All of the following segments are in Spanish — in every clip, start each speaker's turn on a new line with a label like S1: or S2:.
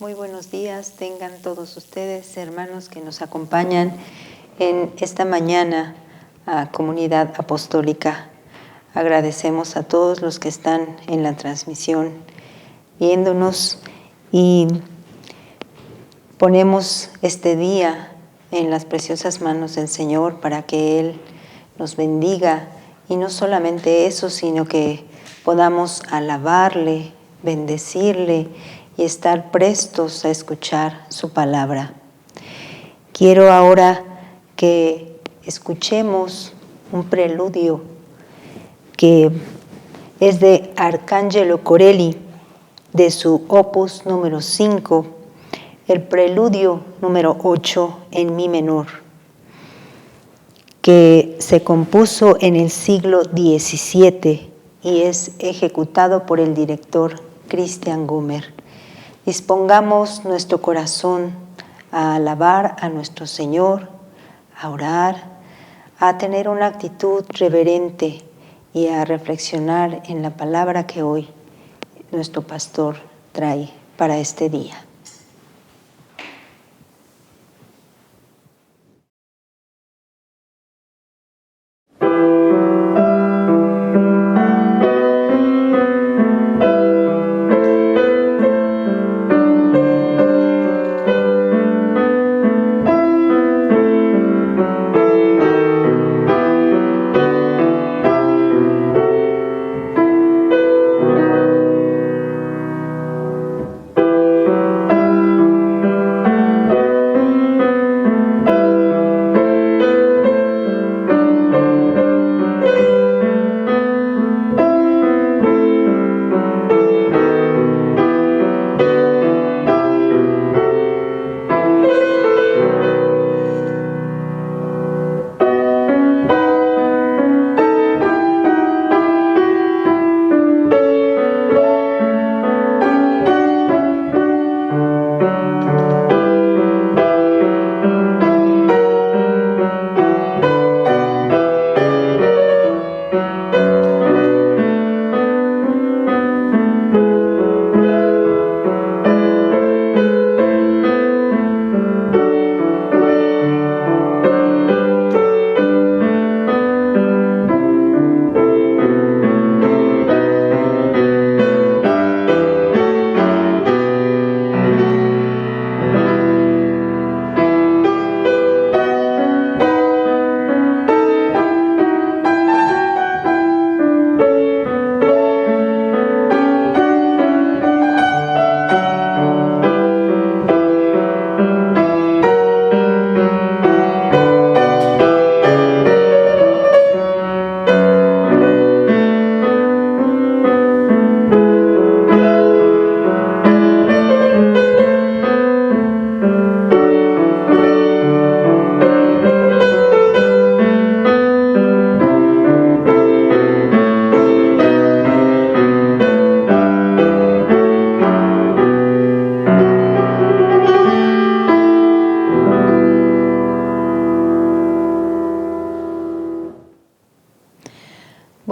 S1: Muy buenos días tengan todos ustedes, hermanos que nos acompañan en esta mañana a Comunidad Apostólica. Agradecemos a todos los que están en la transmisión viéndonos y ponemos este día en las preciosas manos del Señor para que Él nos bendiga y no solamente eso, sino que podamos alabarle, bendecirle y estar prestos a escuchar su palabra. Quiero ahora que escuchemos un preludio que es de Arcangelo Corelli, de su opus número 5, el preludio número 8 en mi menor, que se compuso en el siglo XVII y es ejecutado por el director Christian Gummer. Dispongamos nuestro corazón a alabar a nuestro Señor, a orar, a tener una actitud reverente y a reflexionar en la palabra que hoy nuestro pastor trae para este día.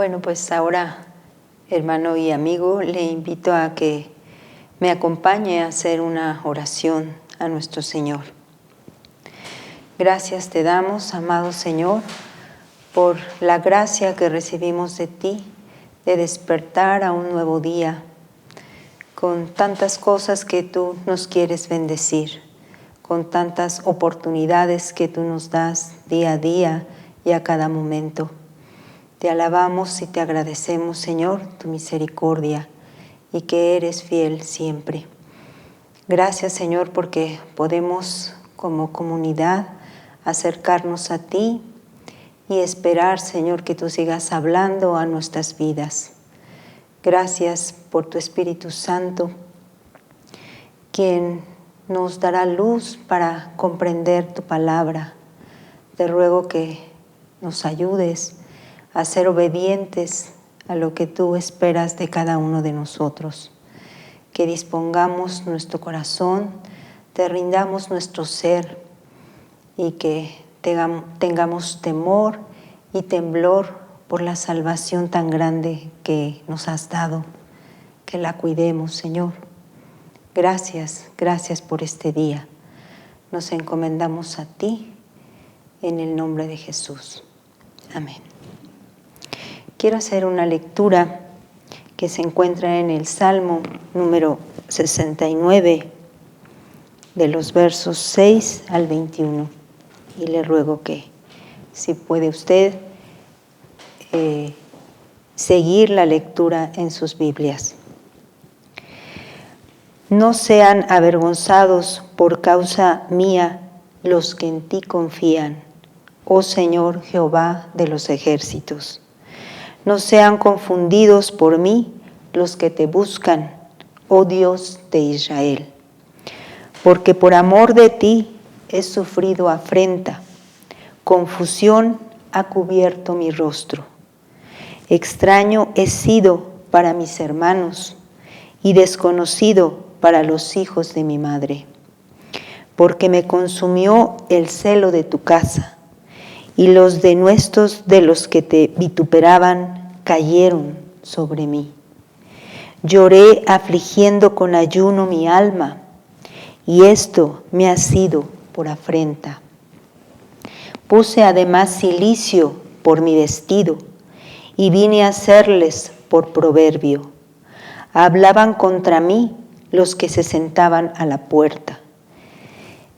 S1: Bueno, pues ahora, hermano y amigo, le invito a que me acompañe a hacer una oración a nuestro Señor. Gracias te damos, amado Señor, por la gracia que recibimos de ti, de despertar a un nuevo día, con tantas cosas que tú nos quieres bendecir, con tantas oportunidades que tú nos das día a día y a cada momento. Te alabamos y te agradecemos, Señor, tu misericordia y que eres fiel siempre. Gracias, Señor, porque podemos como comunidad acercarnos a ti y esperar, Señor, que tú sigas hablando a nuestras vidas. Gracias por tu Espíritu Santo, quien nos dará luz para comprender tu palabra. Te ruego que nos ayudes a ser obedientes a lo que tú esperas de cada uno de nosotros. Que dispongamos nuestro corazón, te rindamos nuestro ser y que tengamos temor y temblor por la salvación tan grande que nos has dado. Que la cuidemos, Señor. Gracias, gracias por este día. Nos encomendamos a ti en el nombre de Jesús. Amén. Quiero hacer una lectura que se encuentra en el Salmo número 69, de los versos 6 al 21. Y le ruego que, si puede usted, seguir la lectura en sus Biblias. No sean avergonzados por causa mía los que en ti confían, oh Señor Jehová de los ejércitos. No sean confundidos por mí los que te buscan, oh Dios de Israel. Porque por amor de ti he sufrido afrenta, confusión ha cubierto mi rostro. Extraño he sido para mis hermanos y desconocido para los hijos de mi madre, porque me consumió el celo de tu casa, y los denuestos de los que te vituperaban cayeron sobre mí. Lloré afligiendo con ayuno mi alma, y esto me ha sido por afrenta. Puse además cilicio por mi vestido, y vine a hacerles por proverbio. Hablaban contra mí los que se sentaban a la puerta,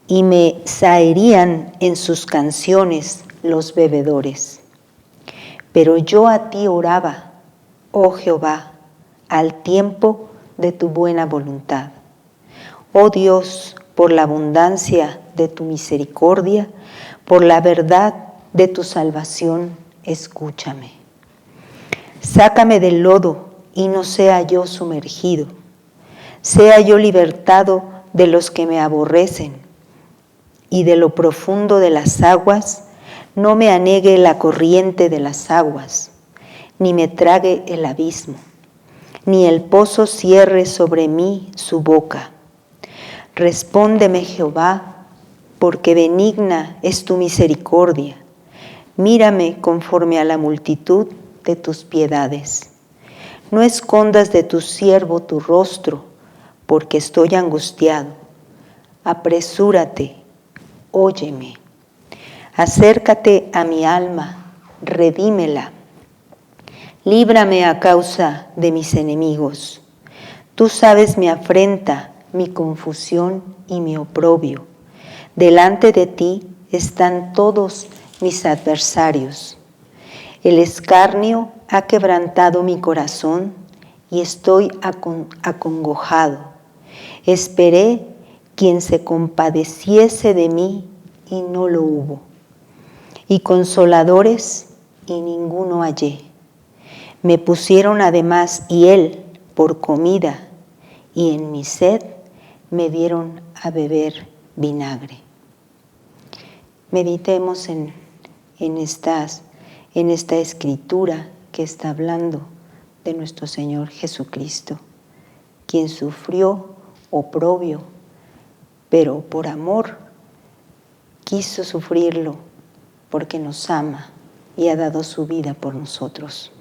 S1: y me zaherían en sus canciones los bebedores. Pero yo a ti oraba, oh Jehová, al tiempo de tu buena voluntad. Oh Dios, por la abundancia de tu misericordia, por la verdad de tu salvación, escúchame. Sácame del lodo y no sea yo sumergido. Sea yo libertado de los que me aborrecen, y de lo profundo de las aguas no me anegue la corriente de las aguas, ni me trague el abismo, ni el pozo cierre sobre mí su boca. Respóndeme, Jehová, porque benigna es tu misericordia. Mírame conforme a la multitud de tus piedades. No escondas de tu siervo tu rostro, porque estoy angustiado. Apresúrate, óyeme. Acércate a mi alma, redímela. Líbrame a causa de mis enemigos. Tú sabes mi afrenta, mi confusión y mi oprobio. Delante de ti están todos mis adversarios. El escarnio ha quebrantado mi corazón y estoy acongojado. Esperé quien se compadeciese de mí y no lo hubo, y consoladores y ninguno hallé. Me pusieron además hiel por comida, y en mi sed me dieron a beber vinagre. Meditemos en esta escritura que está hablando de nuestro Señor Jesucristo, quien sufrió oprobio, pero por amor quiso sufrirlo porque nos ama y ha dado su vida por nosotros.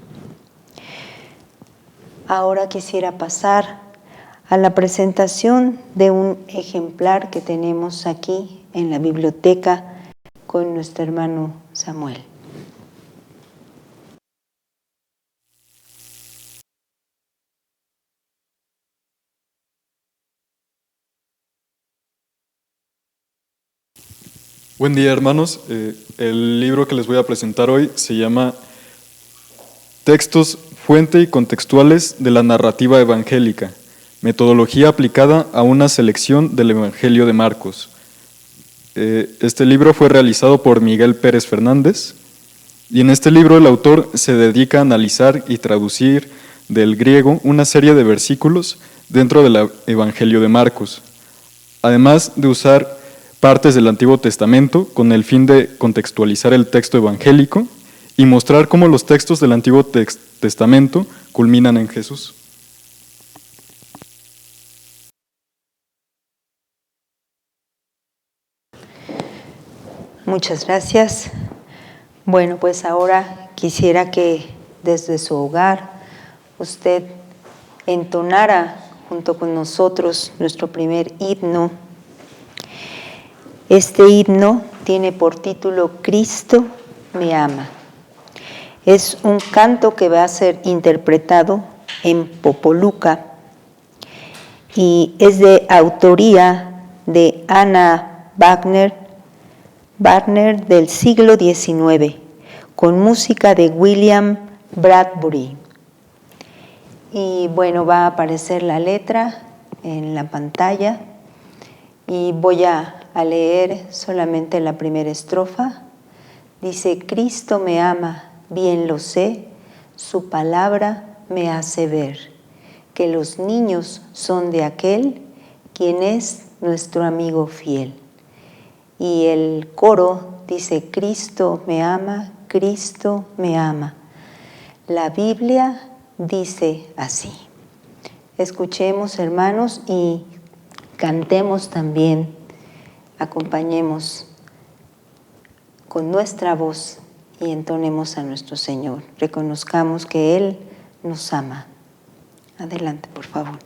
S1: Ahora quisiera pasar a la presentación de un ejemplar que tenemos aquí en la biblioteca con nuestro hermano Samuel.
S2: Buen día, hermanos. El libro que les voy a presentar hoy se llama Textos, fuente y contextuales de la narrativa evangélica, metodología aplicada a una selección del Evangelio de Marcos. Este libro fue realizado por Miguel Pérez Fernández, y en este libro el autor se dedica a analizar y traducir del griego una serie de versículos dentro del Evangelio de Marcos, además de usar partes del Antiguo Testamento con el fin de contextualizar el texto evangélico y mostrar cómo los textos del Antiguo Testamento culminan en Jesús.
S1: Muchas gracias. Bueno, pues ahora quisiera que desde su hogar usted entonara junto con nosotros nuestro primer himno. Este himno tiene por título Cristo me ama. Es un canto que va a ser interpretado en Popoluca y es de autoría de Anna Wagner del siglo XIX, con música de William Bradbury. Y bueno, va a aparecer la letra en la pantalla y voy a leer solamente la primera estrofa. Dice: Cristo me ama, bien lo sé, su palabra me hace ver que los niños son de aquel quien es nuestro amigo fiel. Y el coro dice: Cristo me ama, Cristo me ama. La Biblia dice así. Escuchemos, hermanos, y cantemos también, acompañemos con nuestra voz y entonemos a nuestro Señor. Reconozcamos que Él nos ama. Adelante, por favor.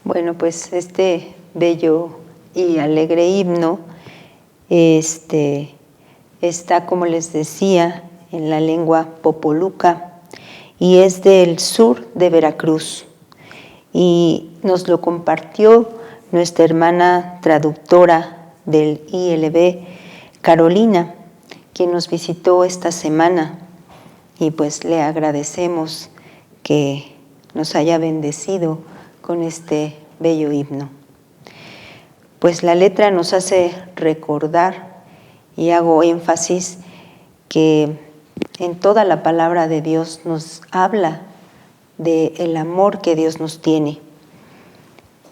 S1: Bueno, pues este bello y alegre himno está, como les decía, en la lengua popoluca y es del sur de Veracruz. Y nos lo compartió nuestra hermana traductora del ILB, Carolina, quien nos visitó esta semana. Y pues le agradecemos que nos haya bendecido con este bello himno. Pues la letra nos hace recordar, y hago énfasis, que en toda la palabra de Dios nos habla del amor que Dios nos tiene,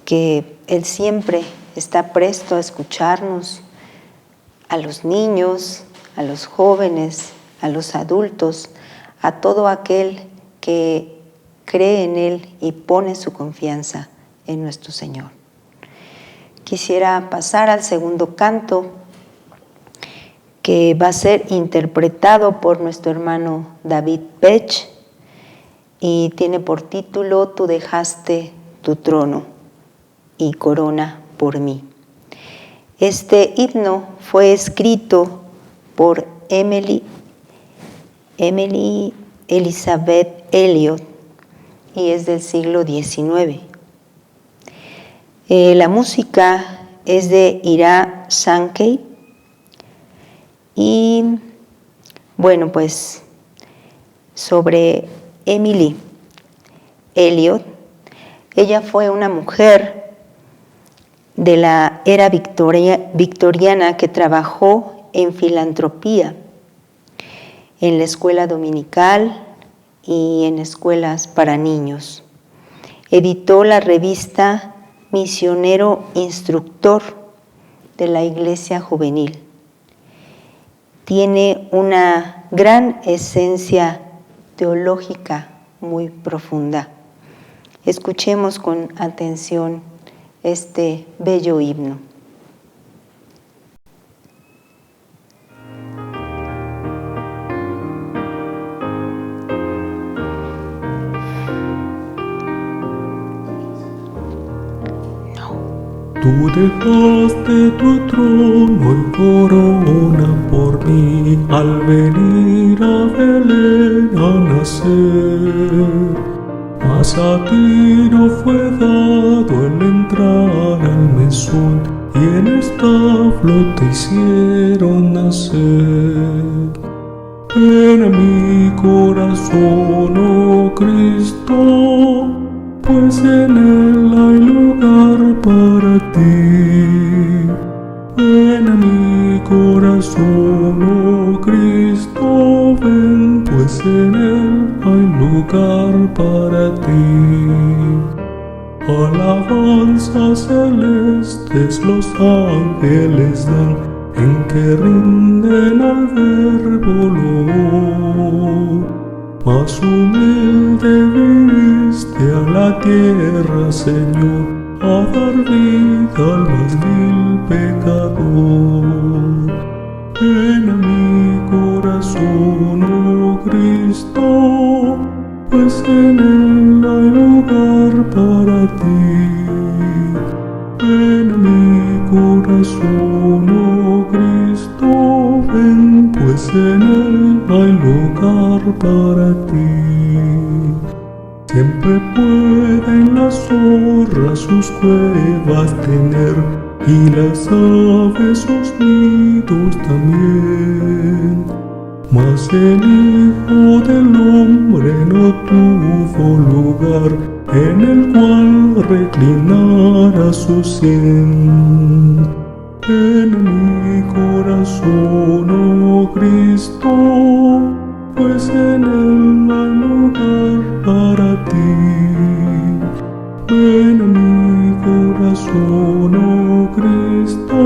S1: que Él siempre está presto a escucharnos, a los niños, a los jóvenes, a los adultos, a todo aquel que cree en Él y pone su confianza en nuestro Señor. Quisiera pasar al segundo canto, que va a ser interpretado por nuestro hermano David Pech y tiene por título Tú dejaste tu trono. y corona por mí. Este himno fue escrito por Emily Elizabeth Elliot y es del siglo XIX. La música es de Ira Sankey y bueno, pues sobre Emily Elliot, ella fue una mujer de la era victoriana que trabajó en filantropía en la escuela dominical y en escuelas para niños. Editó la revista Misionero Instructor de la Iglesia Juvenil. Tiene una gran esencia teológica muy profunda. Escuchemos con atención este bello himno.
S3: Tú dejaste tu trono y corona por mí al venir a Belén a nacer. Mas a ti no fue dado el entrar al mesón y en establo te hicieron nacer. Ven a mi corazón, oh Cristo, pues en él hay lugar para ti. Ven a mi corazón, oh Cristo, ven, pues en él hay lugar para ti. Alabanzas celestes los ángeles dan, en que rinden al verbo loor. Más humilde viniste a la tierra, Señor, a dar vida al más vil pecador. Ven a mi corazón, oh Cristo, pues en él hay lugar para ti. Ven a mi corazón, oh Cristo, ven, pues en él hay lugar para ti. Siempre pueden las zorras sus cuevas tener y las aves sus nidos también. Mas el Hijo del Hombre no tuvo lugar en el cual reclinara su sien. Ven a mi corazón, oh Cristo, pues en él hay lugar para ti. Ven a mi corazón, oh Cristo,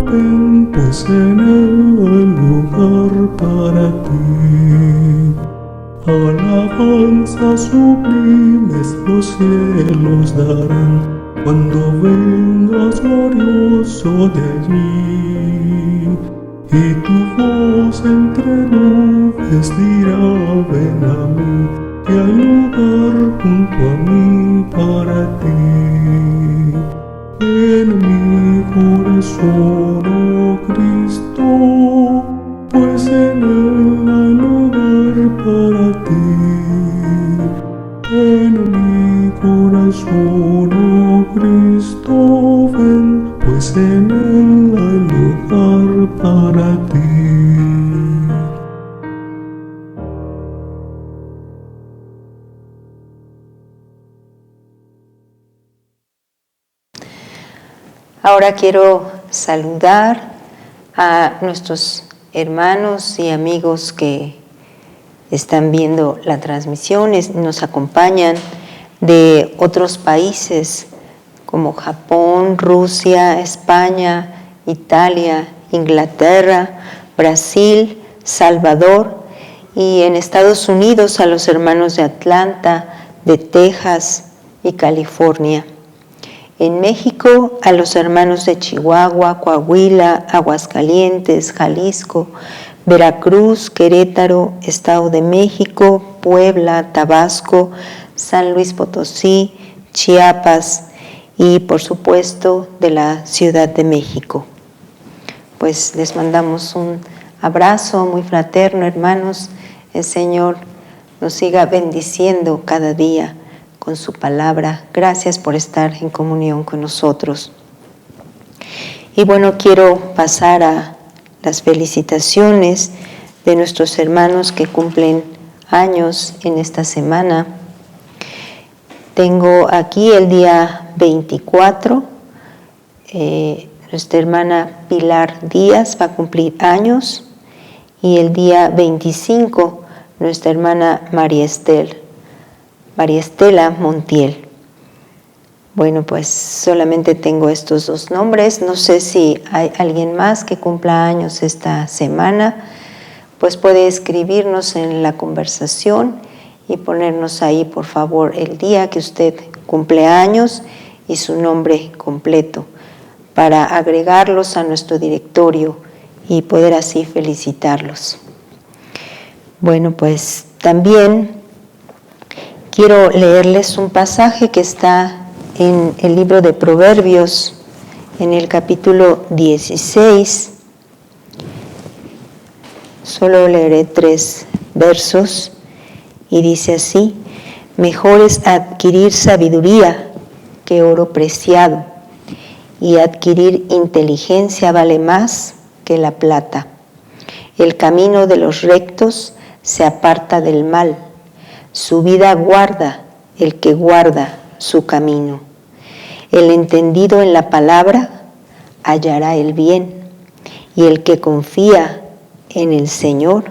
S3: ven, pues en él hay lugar para ti. Alabanzas sublimes los cielos darán cuando vengas glorioso de allí, y tu voz entre nubes dirá: ven a mí, que hay lugar junto a mí para ti. Ven a mi corazón, oh Cristo, pues en él hay lugar para ti. Ven a mi corazón, oh Cristo, ven, pues en él hay lugar para ti.
S1: Ahora quiero saludar a nuestros hermanos y amigos que están viendo la transmisión, nos acompañan de otros países como Japón, Rusia, España, Italia, Inglaterra, Brasil, Salvador, y en Estados Unidos a los hermanos de Atlanta, de Texas y California. En México a los hermanos de Chihuahua, Coahuila, Aguascalientes, Jalisco, Veracruz, Querétaro, Estado de México, Puebla, Tabasco, San Luis Potosí, Chiapas, y por supuesto de la Ciudad de México. Pues les mandamos un abrazo muy fraterno, hermanos. El Señor nos siga bendiciendo cada día con su palabra. Gracias por estar en comunión con nosotros. Y bueno, quiero pasar a las felicitaciones de nuestros hermanos que cumplen años en esta semana. Tengo aquí el día 24, nuestra hermana Pilar Díaz va a cumplir años, y el día 25 nuestra hermana María Estela Montiel. Bueno, pues solamente tengo estos dos nombres. No sé si hay alguien más que cumpla años esta semana, pues puede escribirnos en la conversación y ponernos ahí, por favor, el día que usted cumple años y su nombre completo, para agregarlos a nuestro directorio y poder así felicitarlos. Bueno, pues también quiero leerles un pasaje que está en el libro de Proverbios, en el capítulo 16. Solo leeré 3 versos y dice así: mejor es adquirir sabiduría que oro preciado, y adquirir inteligencia vale más que la plata. El camino de los rectos se aparta del mal, su vida guarda el que guarda su camino. El entendido en la palabra hallará el bien, y el que confía en el Señor,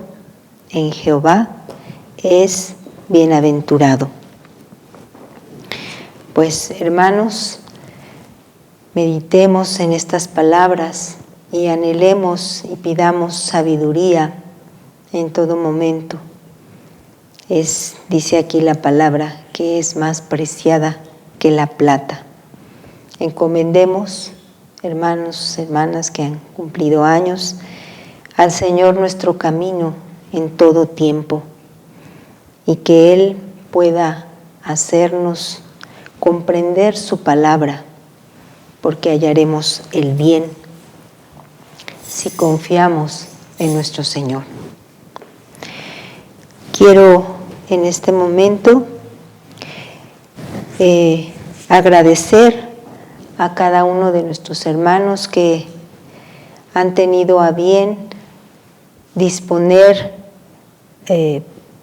S1: en Jehová, es bienaventurado. Pues, hermanos, meditemos en estas palabras y anhelemos y pidamos sabiduría en todo momento. Dice aquí la palabra, que es más preciada que la plata. Encomendemos, hermanos, hermanas que han cumplido años, al Señor nuestro camino en todo tiempo, y que Él pueda hacernos comprender su palabra, porque hallaremos el bien si confiamos en nuestro Señor. Quiero en este momento agradecer a cada uno de nuestros hermanos que han tenido a bien disponer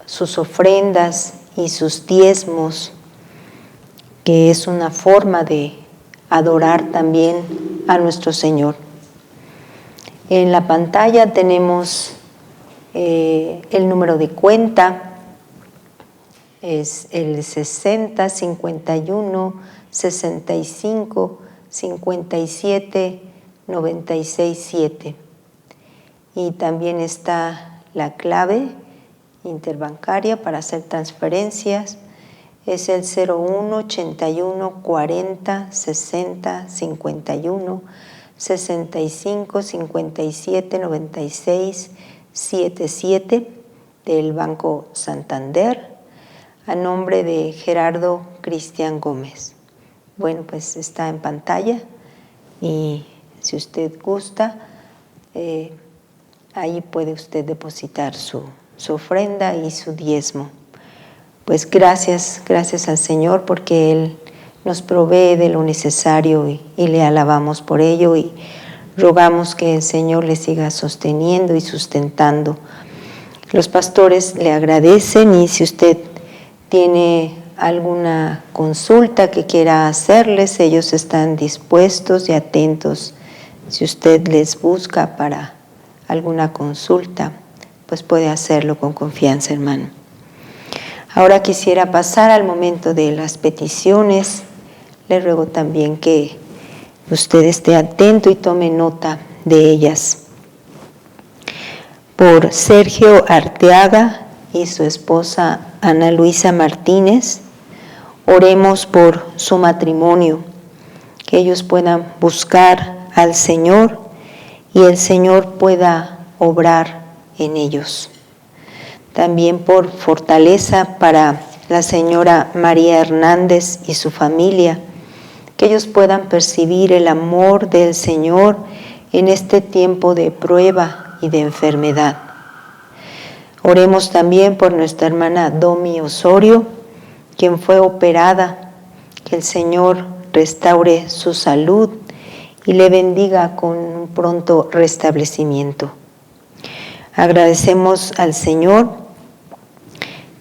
S1: sus ofrendas y sus diezmos, que es una forma de adorar también a nuestro Señor. En la pantalla tenemos el número de cuenta, es el 60 51 65 57 96 7. Y también está la clave interbancaria para hacer transferencias, es el 01 81 40 60 51 65 57 96 77 del Banco Santander, a nombre de Gerardo Cristian Gómez. Bueno, pues está en pantalla, y si usted gusta, ahí puede usted depositar su ofrenda y su diezmo. Pues gracias al Señor, porque Él nos provee de lo necesario y le alabamos por ello, y rogamos que el Señor le siga sosteniendo y sustentando. Los pastores le agradecen, y si usted tiene alguna consulta que quiera hacerles, ellos están dispuestos y atentos. Si usted les busca para alguna consulta, pues puede hacerlo con confianza, hermano. Ahora quisiera pasar al momento de las peticiones. Le ruego también que usted esté atento y tome nota de ellas. Por Sergio Arteaga y su esposa Ana Luisa Martínez, oremos por su matrimonio, que ellos puedan buscar al Señor y el Señor pueda obrar en ellos. También por fortaleza para la señora María Hernández y su familia, que ellos puedan percibir el amor del Señor en este tiempo de prueba y de enfermedad. Oremos también por nuestra hermana Domi Osorio, quien fue operada, que el Señor restaure su salud y le bendiga con un pronto restablecimiento. Agradecemos al Señor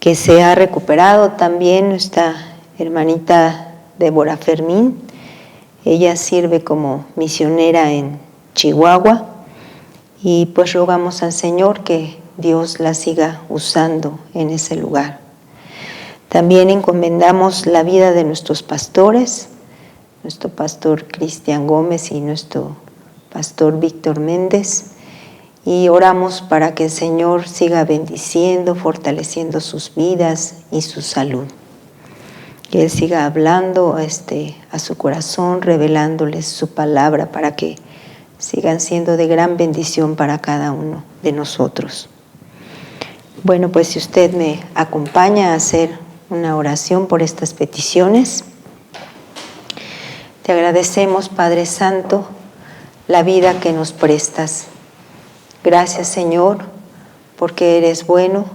S1: que se ha recuperado también nuestra hermanita Débora Fermín. Ella sirve como misionera en Chihuahua y pues rogamos al Señor que Dios la siga usando en ese lugar. También encomendamos la vida de nuestros pastores, nuestro pastor Cristian Gómez y nuestro pastor Víctor Méndez, y oramos para que el Señor siga bendiciendo, fortaleciendo sus vidas y su salud. Que Él siga hablando a su corazón, revelándoles su palabra para que sigan siendo de gran bendición para cada uno de nosotros. Bueno, pues si usted me acompaña a hacer una oración por estas peticiones. Te agradecemos, Padre Santo, la vida que nos prestas. Gracias, Señor, porque eres bueno,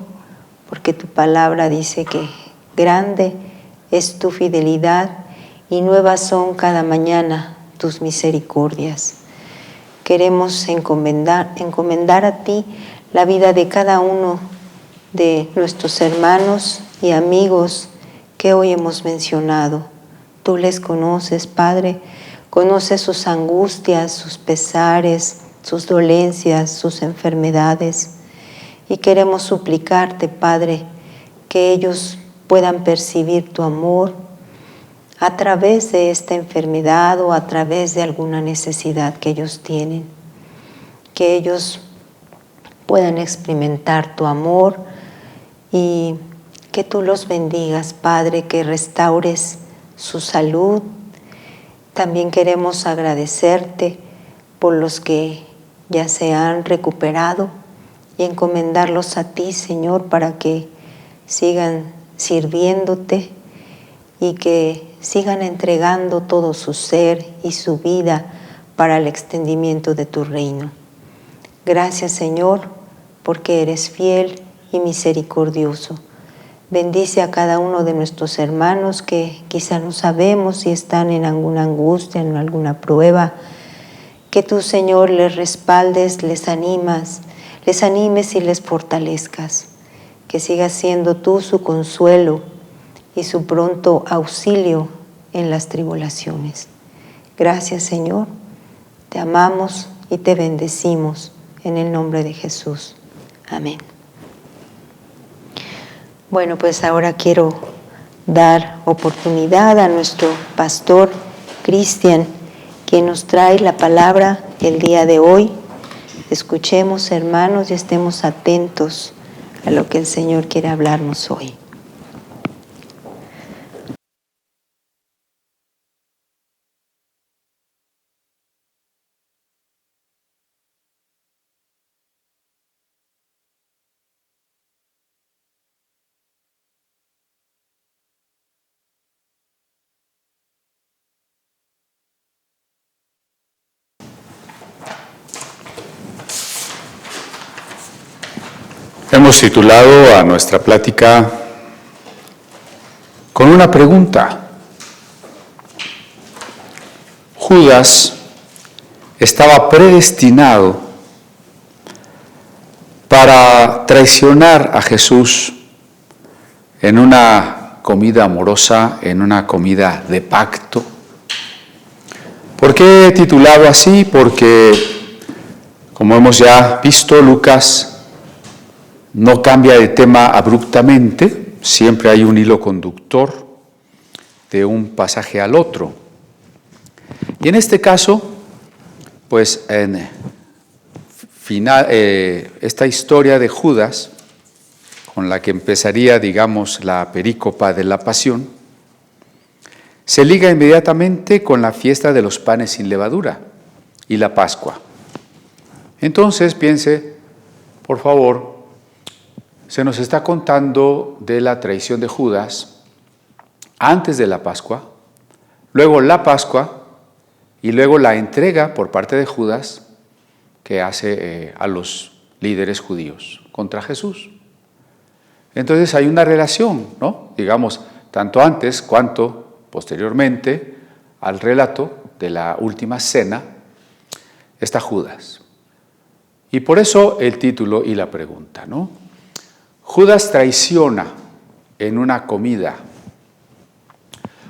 S1: porque tu palabra dice que grande es tu fidelidad y nuevas son cada mañana tus misericordias. Queremos encomendar a ti la vida de cada uno de nuestros hermanos y amigos que hoy hemos mencionado. Tú les conoces, Padre, conoces sus angustias, sus pesares, sus dolencias, sus enfermedades. Y queremos suplicarte, Padre, que ellos puedan percibir tu amor a través de esta enfermedad o a través de alguna necesidad que ellos tienen. Que ellos puedan experimentar tu amor y que tú los bendigas, Padre, que restaures su salud. También queremos agradecerte por los que ya se han recuperado y encomendarlos a ti, Señor, para que sigan sirviéndote y que sigan entregando todo su ser y su vida para el extendimiento de tu reino. Gracias, Señor, porque eres fiel y misericordioso. Bendice a cada uno de nuestros hermanos que quizá no sabemos si están en alguna angustia, en alguna prueba. Que tú, Señor, les respaldes, les animes y les fortalezcas. Que sigas siendo tú su consuelo y su pronto auxilio en las tribulaciones. Gracias, Señor. Te amamos y te bendecimos en el nombre de Jesús. Amén. Bueno, pues ahora quiero dar oportunidad a nuestro pastor Cristian, quien nos trae la palabra el día de hoy. Escuchemos, hermanos, y estemos atentos a lo que el Señor quiere hablarnos hoy.
S4: Hemos titulado a nuestra plática con una pregunta. Judas estaba predestinado para traicionar a Jesús en una comida amorosa, en una comida de pacto. ¿Por qué he titulado así? Porque, como hemos ya visto, Lucas no cambia de tema abruptamente, siempre hay un hilo conductor de un pasaje al otro. Y en este caso, pues esta historia de Judas, con la que empezaría, digamos, la perícopa de la pasión, se liga inmediatamente con la fiesta de los panes sin levadura y la Pascua. Entonces, piense, por favor, se nos está contando de la traición de Judas antes de la Pascua, luego la Pascua y luego la entrega por parte de Judas que hace a los líderes judíos contra Jesús. Entonces hay una relación, ¿no? Digamos, tanto antes cuanto posteriormente al relato de la última cena está Judas. Y por eso el título y la pregunta, ¿no? Judas traiciona en una comida.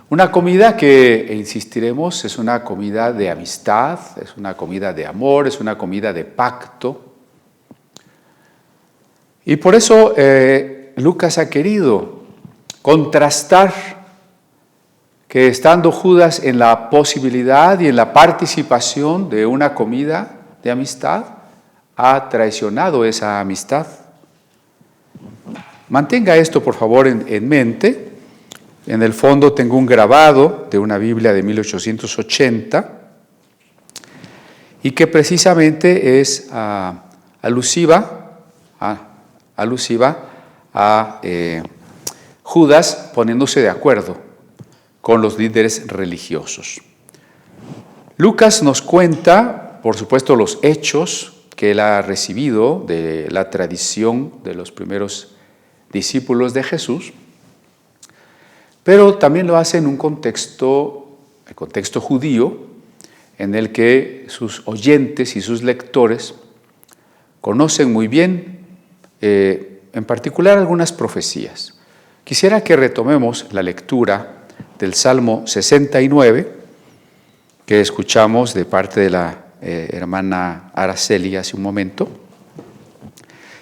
S4: Una comida que, insistiremos, es una comida de amistad, es una comida de amor, es una comida de pacto. Y por eso Lucas ha querido contrastar que estando Judas en la posibilidad y en la participación de una comida de amistad, ha traicionado esa amistad. Mantenga esto, por favor, en mente. En el fondo tengo un grabado de una Biblia de 1880 y que precisamente es alusiva a Judas poniéndose de acuerdo con los líderes religiosos. Lucas nos cuenta, por supuesto, los hechos que él ha recibido de la tradición de los primeros discípulos de Jesús, pero también lo hace en un contexto, el contexto judío, en el que sus oyentes y sus lectores conocen muy bien, en particular algunas profecías. Quisiera que retomemos la lectura del Salmo 69, que escuchamos de parte de la hermana Araceli hace un momento.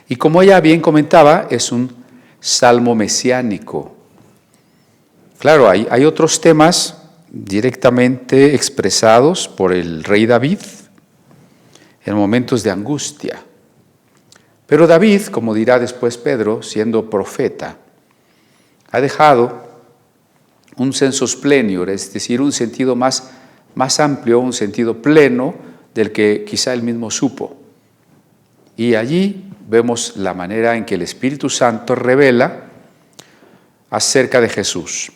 S4: Y como ella bien comentaba, es un salmo mesiánico. Claro, hay otros temas directamente expresados por el rey David en momentos de angustia. Pero David, como dirá después Pedro, siendo profeta, ha dejado un sensus plenior, es decir, un sentido más amplio, un sentido pleno del que quizá él mismo supo. Y allí vemos la manera en que el Espíritu Santo revela acerca de Jesús.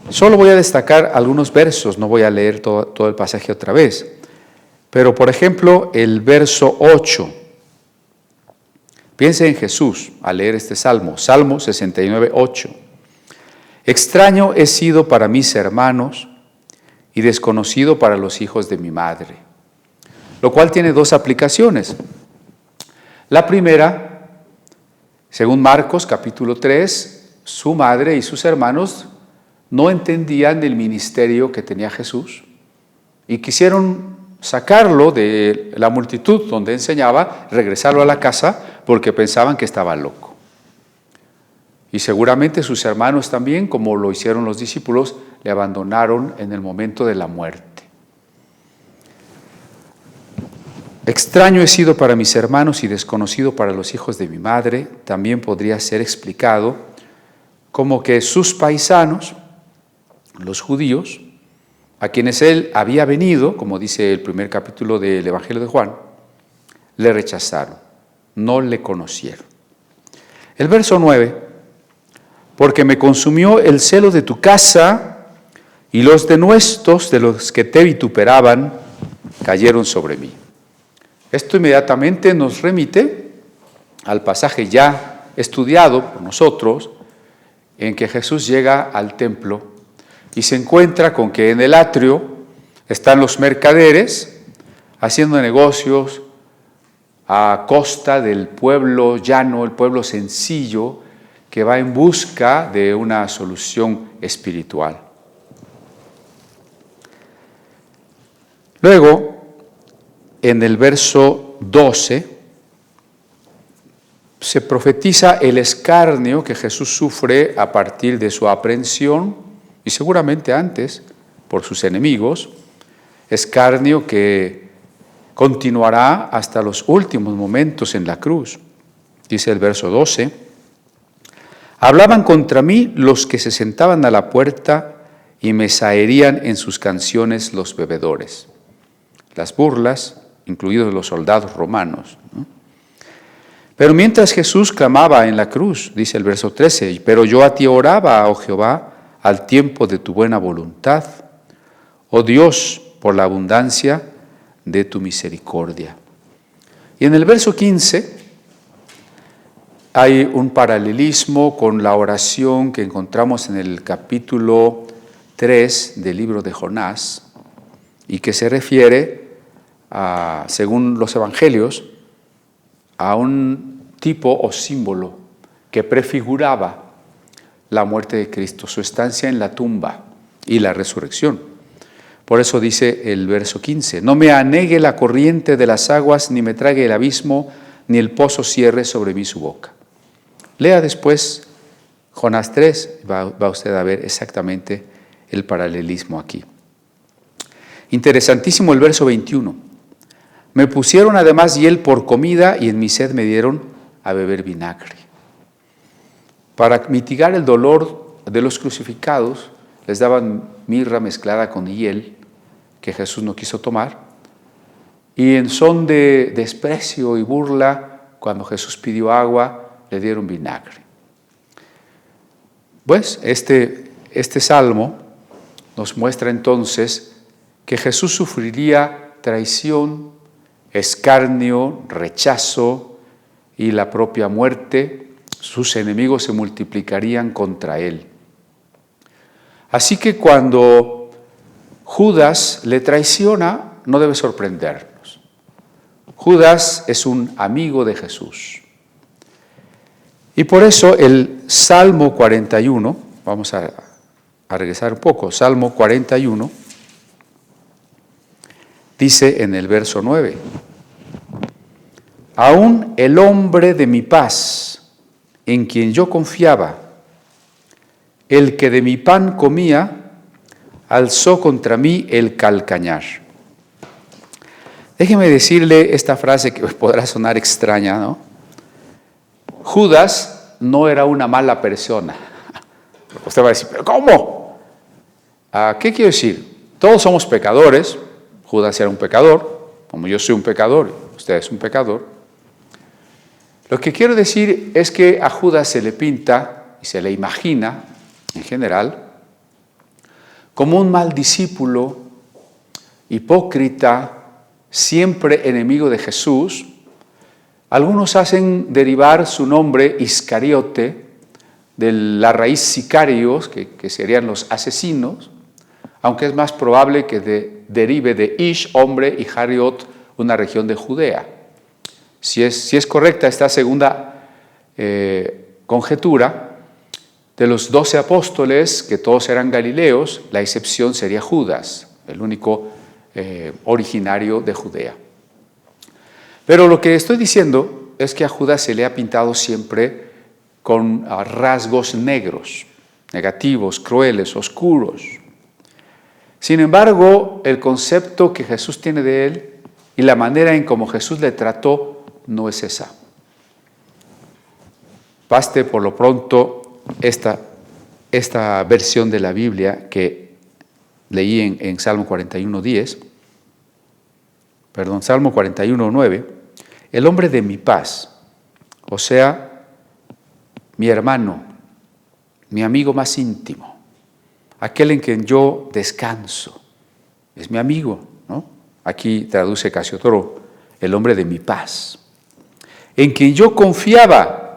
S4: Solo voy a destacar algunos versos, no voy a leer todo el pasaje otra vez, pero por ejemplo el verso 8. Piense en Jesús al leer este salmo, Salmo 69, 8. Extraño he sido para mis hermanos y desconocido para los hijos de mi madre, lo cual tiene dos aplicaciones. La primera, según Marcos capítulo 3, su madre y sus hermanos no entendían el ministerio que tenía Jesús y quisieron sacarlo de la multitud donde enseñaba, regresarlo a la casa porque pensaban que estaba loco. Y seguramente sus hermanos también, como lo hicieron los discípulos, le abandonaron en el momento de la muerte. Extraño he sido para mis hermanos y desconocido para los hijos de mi madre, también podría ser explicado como que sus paisanos, los judíos, a quienes él había venido, como dice el primer capítulo del Evangelio de Juan, le rechazaron, no le conocieron. El verso 9, porque me consumió el celo de tu casa y los denuestos de los que te vituperaban cayeron sobre mí. Esto inmediatamente nos remite al pasaje ya estudiado por nosotros, en que Jesús llega al templo y se encuentra con que en el atrio están los mercaderes haciendo negocios a costa del pueblo llano, el pueblo sencillo, que va en busca de una solución espiritual. Luego, en el verso 12, se profetiza el escarnio que Jesús sufre a partir de su aprehensión y seguramente antes por sus enemigos, escarnio que continuará hasta los últimos momentos en la cruz. Dice el verso 12, hablaban contra mí los que se sentaban a la puerta y me zaherían en sus canciones los bebedores. Las burlas, incluidos los soldados romanos, ¿no? Pero mientras Jesús clamaba en la cruz, dice el verso 13, pero yo a ti oraba, oh Jehová, al tiempo de tu buena voluntad, oh Dios, por la abundancia de tu misericordia. Y en el verso 15 hay un paralelismo con la oración que encontramos en el capítulo 3 del libro de Jonás y que se refiere, según los evangelios, a un tipo o símbolo que prefiguraba la muerte de Cristo, su estancia en la tumba y la resurrección. Por eso dice el verso 15, no me anegue la corriente de las aguas, ni me trague el abismo, ni el pozo cierre sobre mí su boca. Lea después Jonás 3, va usted a ver exactamente el paralelismo aquí. Interesantísimo el verso 21. Me pusieron además hiel por comida y en mi sed me dieron a beber vinagre. Para mitigar el dolor de los crucificados, les daban mirra mezclada con hiel, que Jesús no quiso tomar, y en son de desprecio y burla, cuando Jesús pidió agua, le dieron vinagre. Pues este salmo nos muestra entonces que Jesús sufriría traición, escarnio, rechazo y la propia muerte. Sus enemigos se multiplicarían contra él. Así que cuando Judas le traiciona, no debe sorprendernos. Judas es un amigo de Jesús. Y por eso el Salmo 41, vamos a regresar un poco, Salmo 41, dice en el verso 9, aún el hombre de mi paz, en quien yo confiaba, el que de mi pan comía, alzó contra mí el calcañar. Déjeme decirle esta frase que podrá sonar extraña, ¿no? Judas no era una mala persona. Usted va a decir, ¿pero cómo? ¿Qué quiero decir? Todos somos pecadores. Judas era un pecador, como yo soy un pecador, usted es un pecador. Lo que quiero decir es que a Judas se le pinta y se le imagina, en general, como un mal discípulo, hipócrita, siempre enemigo de Jesús. Algunos hacen derivar su nombre Iscariote de la raíz sicarios, que serían los asesinos, aunque es más probable que derive de Ish, hombre, y Hariot, una región de Judea. Si es correcta esta segunda conjetura, de los 12 apóstoles, que todos eran galileos, la excepción sería Judas, el único originario de Judea. Pero lo que estoy diciendo es que a Judas se le ha pintado siempre con rasgos negros, negativos, crueles, oscuros. Sin embargo, el concepto que Jesús tiene de él y la manera en cómo Jesús le trató no es esa. Baste por lo pronto esta versión de la Biblia que leí en Salmo 41:10, Salmo 41:9, el hombre de mi paz, o sea, mi hermano, mi amigo más íntimo, aquel en quien yo descanso, es mi amigo, ¿no? Aquí traduce Casiodoro, el hombre de mi paz, en quien yo confiaba.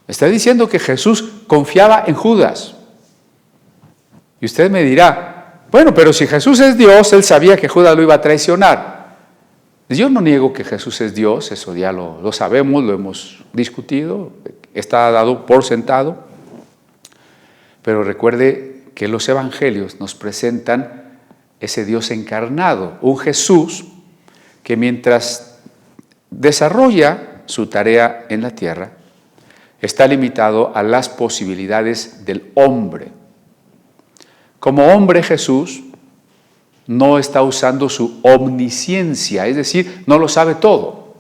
S4: Está diciendo que Jesús confiaba en Judas. Y usted me dirá, bueno, pero si Jesús es Dios, él sabía que Judas lo iba a traicionar. Yo no niego que Jesús es Dios, eso ya lo sabemos, lo hemos discutido, está dado por sentado. Pero recuerde que los evangelios nos presentan ese Dios encarnado, un Jesús que mientras desarrolla su tarea en la tierra, está limitado a las posibilidades del hombre. Como hombre, Jesús no está usando su omnisciencia, es decir, no lo sabe todo.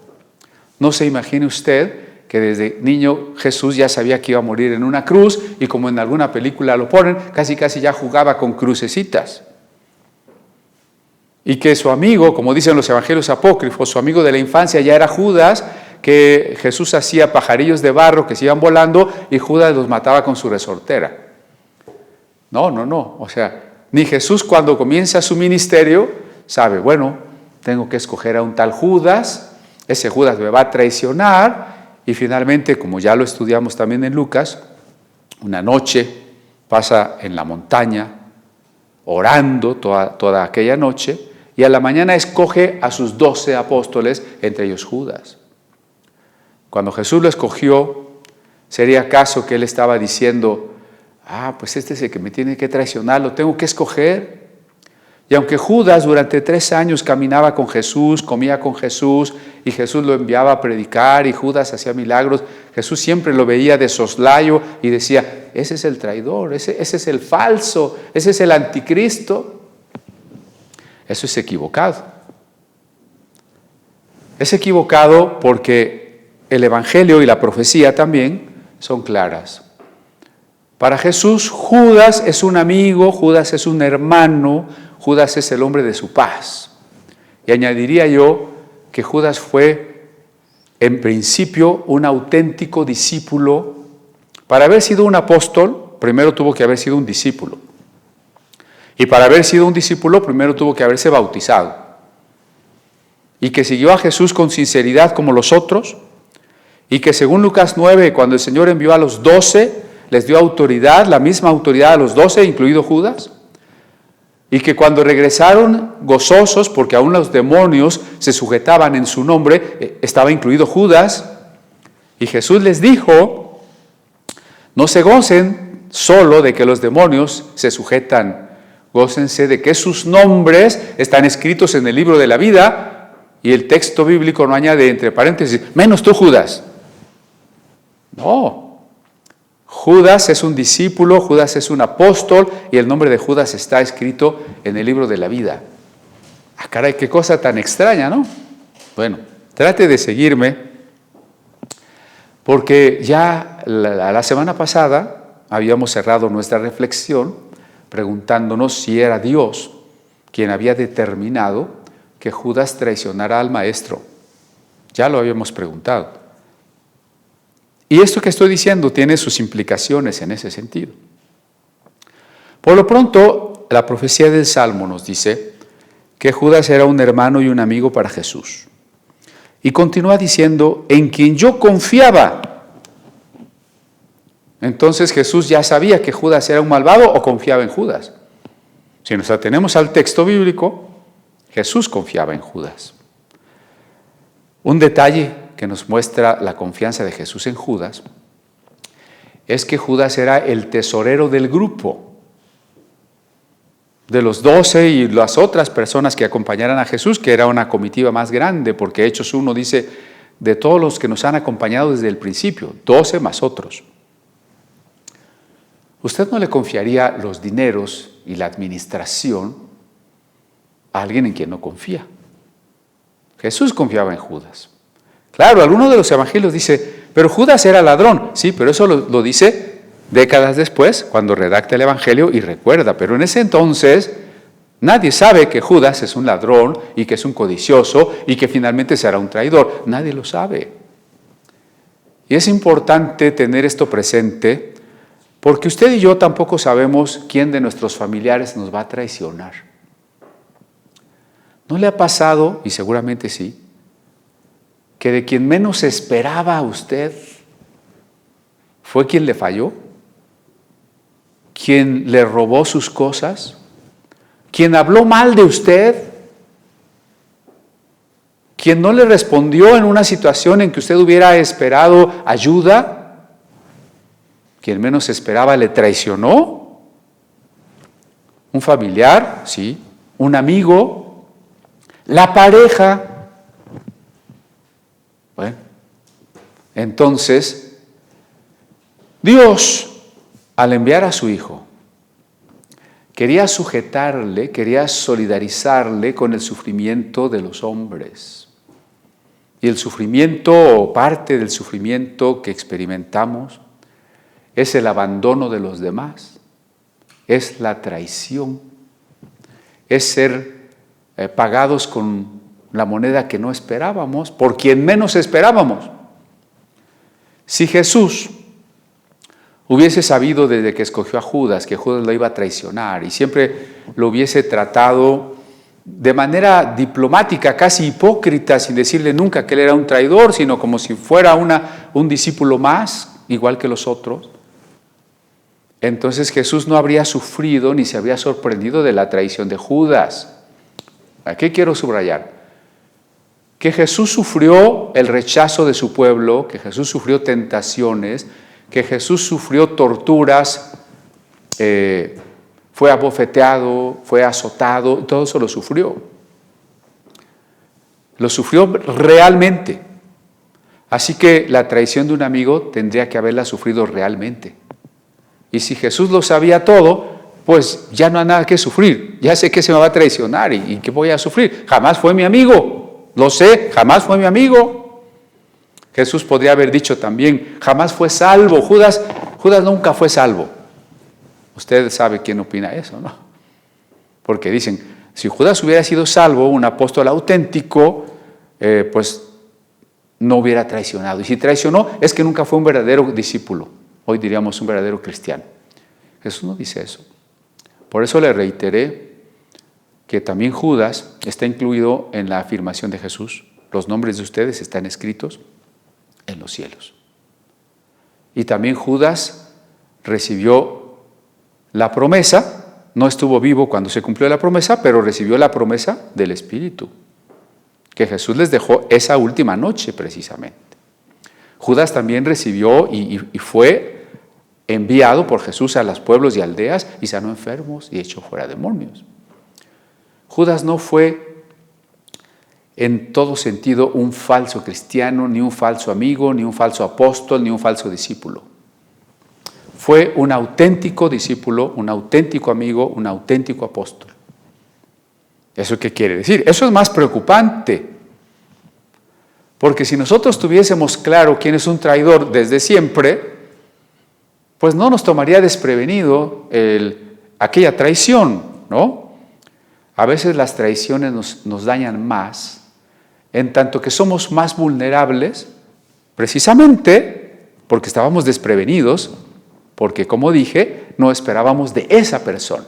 S4: No se imagine usted que desde niño Jesús ya sabía que iba a morir en una cruz y como en alguna película lo ponen, casi ya jugaba con crucecitas. Y que su amigo, como dicen los evangelios apócrifos, su amigo de la infancia ya era Judas, que Jesús hacía pajarillos de barro que se iban volando y Judas los mataba con su resortera. No. O sea, Ni Jesús cuando comienza su ministerio sabe, bueno, tengo que escoger a un tal Judas, ese Judas me va a traicionar y finalmente, como ya lo estudiamos también en Lucas, una noche pasa en la montaña orando toda aquella noche y a la mañana escoge a sus 12 apóstoles, entre ellos Judas. Cuando Jesús lo escogió, ¿sería acaso que él estaba diciendo, pues este es el que me tiene que traicionar, lo tengo que escoger? Y aunque Judas durante 3 años caminaba con Jesús, comía con Jesús, y Jesús lo enviaba a predicar, y Judas hacía milagros, Jesús siempre lo veía de soslayo y decía, ese es el traidor, ese es el falso, ese es el anticristo. Eso es equivocado. Es equivocado porque el Evangelio y la profecía también son claras. Para Jesús, Judas es un amigo, Judas es un hermano, Judas es el hombre de su paz. Y añadiría yo que Judas fue, en principio, un auténtico discípulo. Para haber sido un apóstol, primero tuvo que haber sido un discípulo. Y para haber sido un discípulo, primero tuvo que haberse bautizado. Y que siguió a Jesús con sinceridad como los otros. Y que según Lucas 9, cuando el Señor envió a los 12, les dio autoridad, la misma autoridad a los 12, incluido Judas. Y que cuando regresaron gozosos, porque aún los demonios se sujetaban en su nombre, estaba incluido Judas. Y Jesús les dijo, no se gocen solo de que los demonios se sujetan, gócense de que sus nombres están escritos en el libro de la vida. Y el texto bíblico no añade entre paréntesis, menos tú, Judas. No. Judas es un discípulo, Judas es un apóstol y el nombre de Judas está escrito en el libro de la vida. Caray, qué cosa tan extraña, ¿no? Bueno, trate de seguirme porque ya la semana pasada habíamos cerrado nuestra reflexión preguntándonos si era Dios quien había determinado que Judas traicionara al Maestro. Ya lo habíamos preguntado. Y esto que estoy diciendo tiene sus implicaciones en ese sentido. Por lo pronto, la profecía del Salmo nos dice que Judas era un hermano y un amigo para Jesús. Y continúa diciendo, en quien yo confiaba. Entonces Jesús ya sabía que Judas era un malvado o confiaba en Judas. Si nos atenemos al texto bíblico, Jesús confiaba en Judas. Un detalle que nos muestra la confianza de Jesús en Judas es que Judas era el tesorero del grupo, de los 12 y las otras personas que acompañaran a Jesús, que era una comitiva más grande, porque Hechos 1 dice, de todos los que nos han acompañado desde el principio, 12 más otros. ¿Usted no le confiaría los dineros y la administración a alguien en quien no confía? Jesús confiaba en Judas. Claro, alguno de los evangelios dice, pero Judas era ladrón. Sí, pero eso lo dice décadas después, cuando redacta el evangelio y recuerda. Pero en ese entonces, nadie sabe que Judas es un ladrón y que es un codicioso y que finalmente será un traidor. Nadie lo sabe. Y es importante tener esto presente, porque usted y yo tampoco sabemos quién de nuestros familiares nos va a traicionar. ¿No le ha pasado, y seguramente sí, que de quien menos esperaba a usted fue quien le falló? ¿Quien le robó sus cosas? ¿Quien habló mal de usted? ¿Quien no le respondió en una situación en que usted hubiera esperado ayuda? ¿Quien menos esperaba le traicionó? ¿Un familiar? Sí. ¿Un amigo? ¿La pareja? Bueno, entonces, Dios, al enviar a su Hijo, quería sujetarle, quería solidarizarle con el sufrimiento de los hombres. Y el sufrimiento, o parte del sufrimiento que experimentamos, es el abandono de los demás, es la traición, es ser pagados con la moneda que no esperábamos, por quien menos esperábamos. Si Jesús hubiese sabido desde que escogió a Judas, que Judas lo iba a traicionar, y siempre lo hubiese tratado de manera diplomática, casi hipócrita, sin decirle nunca que él era un traidor, sino como si fuera un discípulo más, igual que los otros. Entonces Jesús no habría sufrido ni se habría sorprendido de la traición de Judas. ¿Qué quiero subrayar? Que Jesús sufrió el rechazo de su pueblo, que Jesús sufrió tentaciones, que Jesús sufrió torturas, fue abofeteado, fue azotado, todo eso lo sufrió. Lo sufrió realmente. Así que la traición de un amigo tendría que haberla sufrido realmente. Y si Jesús lo sabía todo, pues ya no hay nada que sufrir. Ya sé que se me va a traicionar y que voy a sufrir. Jamás fue mi amigo. Lo sé, jamás fue mi amigo. Jesús podría haber dicho también, jamás fue salvo. Judas nunca fue salvo. Usted sabe quién opina eso, ¿no? Porque dicen, si Judas hubiera sido salvo, un apóstol auténtico, pues no hubiera traicionado. Y si traicionó, es que nunca fue un verdadero discípulo. Hoy diríamos un verdadero cristiano. Jesús no dice eso. Por eso le reiteré que también Judas está incluido en la afirmación de Jesús. Los nombres de ustedes están escritos en los cielos. Y también Judas recibió la promesa, no estuvo vivo cuando se cumplió la promesa, pero recibió la promesa del Espíritu, que Jesús les dejó esa última noche precisamente. Judas también recibió y fue enviado por Jesús a los pueblos y aldeas y sanó enfermos y echó fuera demonios. Judas no fue en todo sentido un falso cristiano, ni un falso amigo, ni un falso apóstol, ni un falso discípulo. Fue un auténtico discípulo, un auténtico amigo, un auténtico apóstol. ¿Eso qué quiere decir? Eso es más preocupante. Porque si nosotros tuviésemos claro quién es un traidor desde siempre, pues no nos tomaría desprevenido aquella traición, ¿no? A veces las traiciones nos dañan más, en tanto que somos más vulnerables, precisamente porque estábamos desprevenidos, porque como dije, no esperábamos de esa persona.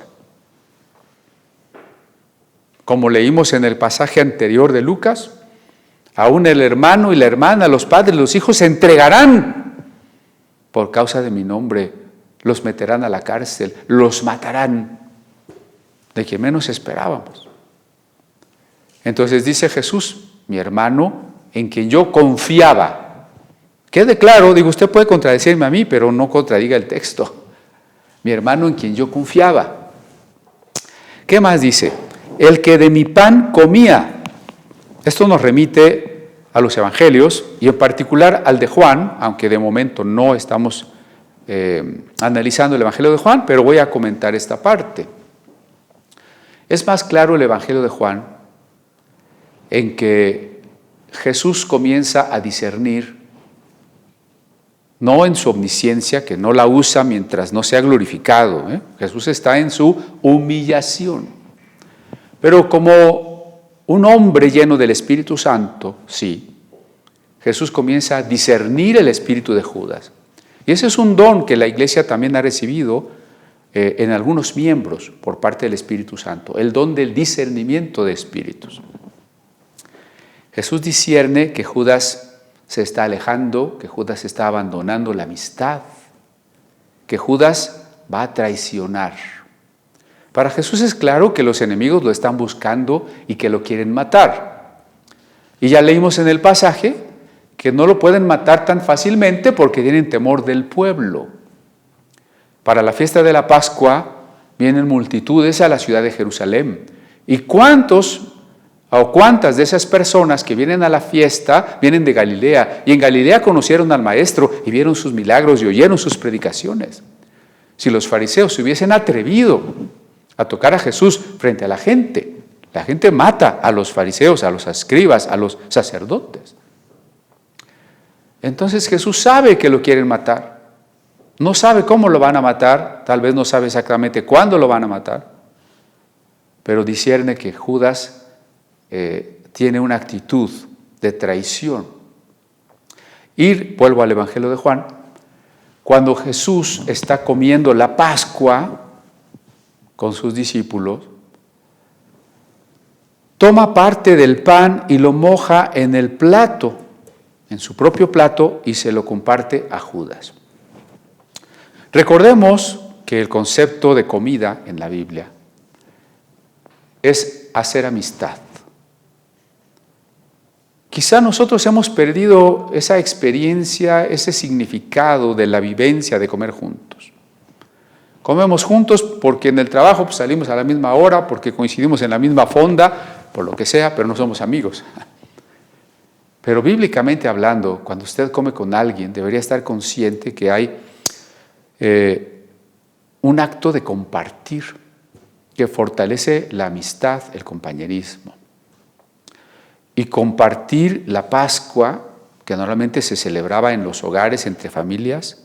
S4: Como leímos en el pasaje anterior de Lucas, aún el hermano y la hermana, los padres, los hijos se entregarán por causa de mi nombre, los meterán a la cárcel, los matarán, de quien menos esperábamos. Entonces dice Jesús, mi hermano, en quien yo confiaba. Quede claro, digo, usted puede contradecirme a mí, pero no contradiga el texto. Mi hermano en quien yo confiaba. ¿Qué más dice? El que de mi pan comía. Esto nos remite a los evangelios y en particular al de Juan, aunque de momento no estamos analizando el evangelio de Juan, pero voy a comentar esta parte. Es más claro el evangelio de Juan en que Jesús comienza a discernir, no en su omnisciencia, que no la usa mientras no sea glorificado. Jesús está en su humillación. Pero como un hombre lleno del Espíritu Santo, sí, Jesús comienza a discernir el espíritu de Judas. Y ese es un don que la Iglesia también ha recibido en algunos miembros por parte del Espíritu Santo, el don del discernimiento de espíritus. Jesús discierne que Judas se está alejando, que Judas está abandonando la amistad, que Judas va a traicionar. Para Jesús es claro que los enemigos lo están buscando y que lo quieren matar. Y ya leímos en el pasaje que no lo pueden matar tan fácilmente porque tienen temor del pueblo. Para la fiesta de la Pascua vienen multitudes a la ciudad de Jerusalén. ¿Y cuántas de esas personas que vienen a la fiesta vienen de Galilea? Y en Galilea conocieron al Maestro y vieron sus milagros y oyeron sus predicaciones. Si los fariseos se hubiesen atrevido a tocar a Jesús frente a la gente mata a los fariseos, a los escribas, a los sacerdotes. Entonces Jesús sabe que lo quieren matar. No sabe cómo lo van a matar, tal vez no sabe exactamente cuándo lo van a matar, pero discierne que Judas tiene una actitud de traición. Y vuelvo al Evangelio de Juan, cuando Jesús está comiendo la Pascua, con sus discípulos, toma parte del pan y lo moja en el plato, en su propio plato, y se lo comparte a Judas. Recordemos que el concepto de comida en la Biblia es hacer amistad. Quizá nosotros hemos perdido esa experiencia, ese significado de la vivencia de comer juntos. Comemos juntos porque en el trabajo pues, salimos a la misma hora, porque coincidimos en la misma fonda, por lo que sea, pero no somos amigos. Pero bíblicamente hablando, cuando usted come con alguien, debería estar consciente que hay un acto de compartir que fortalece la amistad, el compañerismo. Y compartir la Pascua, que normalmente se celebraba en los hogares entre familias,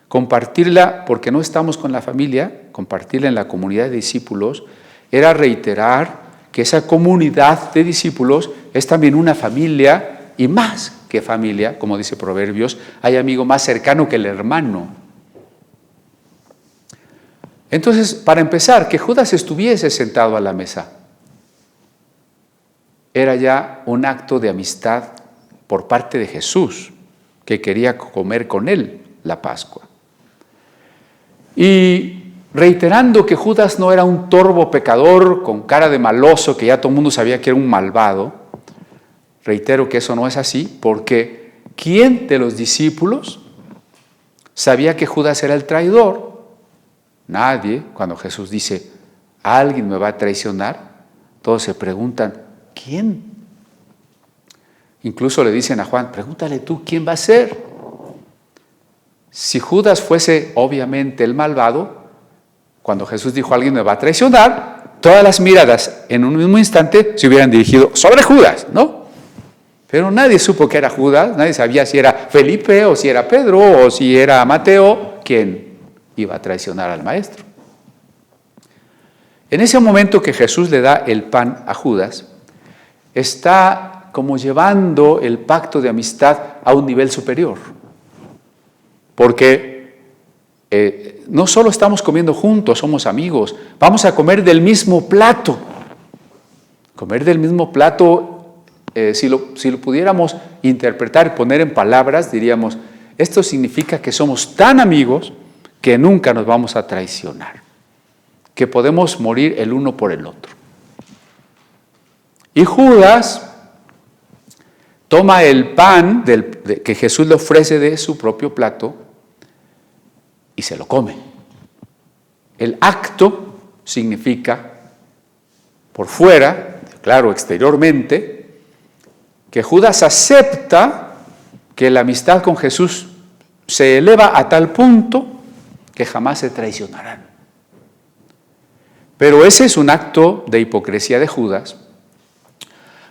S4: compartirla porque no estamos con la familia, compartirla en la comunidad de discípulos, era reiterar que esa comunidad de discípulos es también una familia, y más que familia, como dice Proverbios, hay amigo más cercano que el hermano. Entonces, para empezar, que Judas estuviese sentado a la mesa era ya un acto de amistad por parte de Jesús, que quería comer con él la Pascua. Y reiterando que Judas no era un torvo pecador con cara de maloso, que ya todo el mundo sabía que era un malvado, reitero que eso no es así, porque ¿quién de los discípulos sabía que Judas era el traidor? Nadie. Cuando Jesús dice, ¿alguien me va a traicionar? Todos se preguntan, ¿quién? Incluso le dicen a Juan, pregúntale tú, ¿quién va a ser? Si Judas fuese obviamente el malvado, cuando Jesús dijo, alguien me va a traicionar, todas las miradas en un mismo instante se hubieran dirigido sobre Judas, ¿no? Pero nadie supo que era Judas, nadie sabía si era Felipe o si era Pedro o si era Mateo, ¿quién iba a traicionar al maestro? En ese momento que Jesús le da el pan a Judas, está como llevando el pacto de amistad a un nivel superior. Porque no solo estamos comiendo juntos, somos amigos, vamos a comer del mismo plato. Comer del mismo plato, si lo pudiéramos interpretar, poner en palabras, diríamos, esto significa que somos tan amigos que nunca nos vamos a traicionar, que podemos morir el uno por el otro. Y Judas toma el pan que Jesús le ofrece de su propio plato y se lo come. El acto significa, por fuera, claro, exteriormente, que Judas acepta que la amistad con Jesús se eleva a tal punto que jamás se traicionarán. Pero ese es un acto de hipocresía de Judas,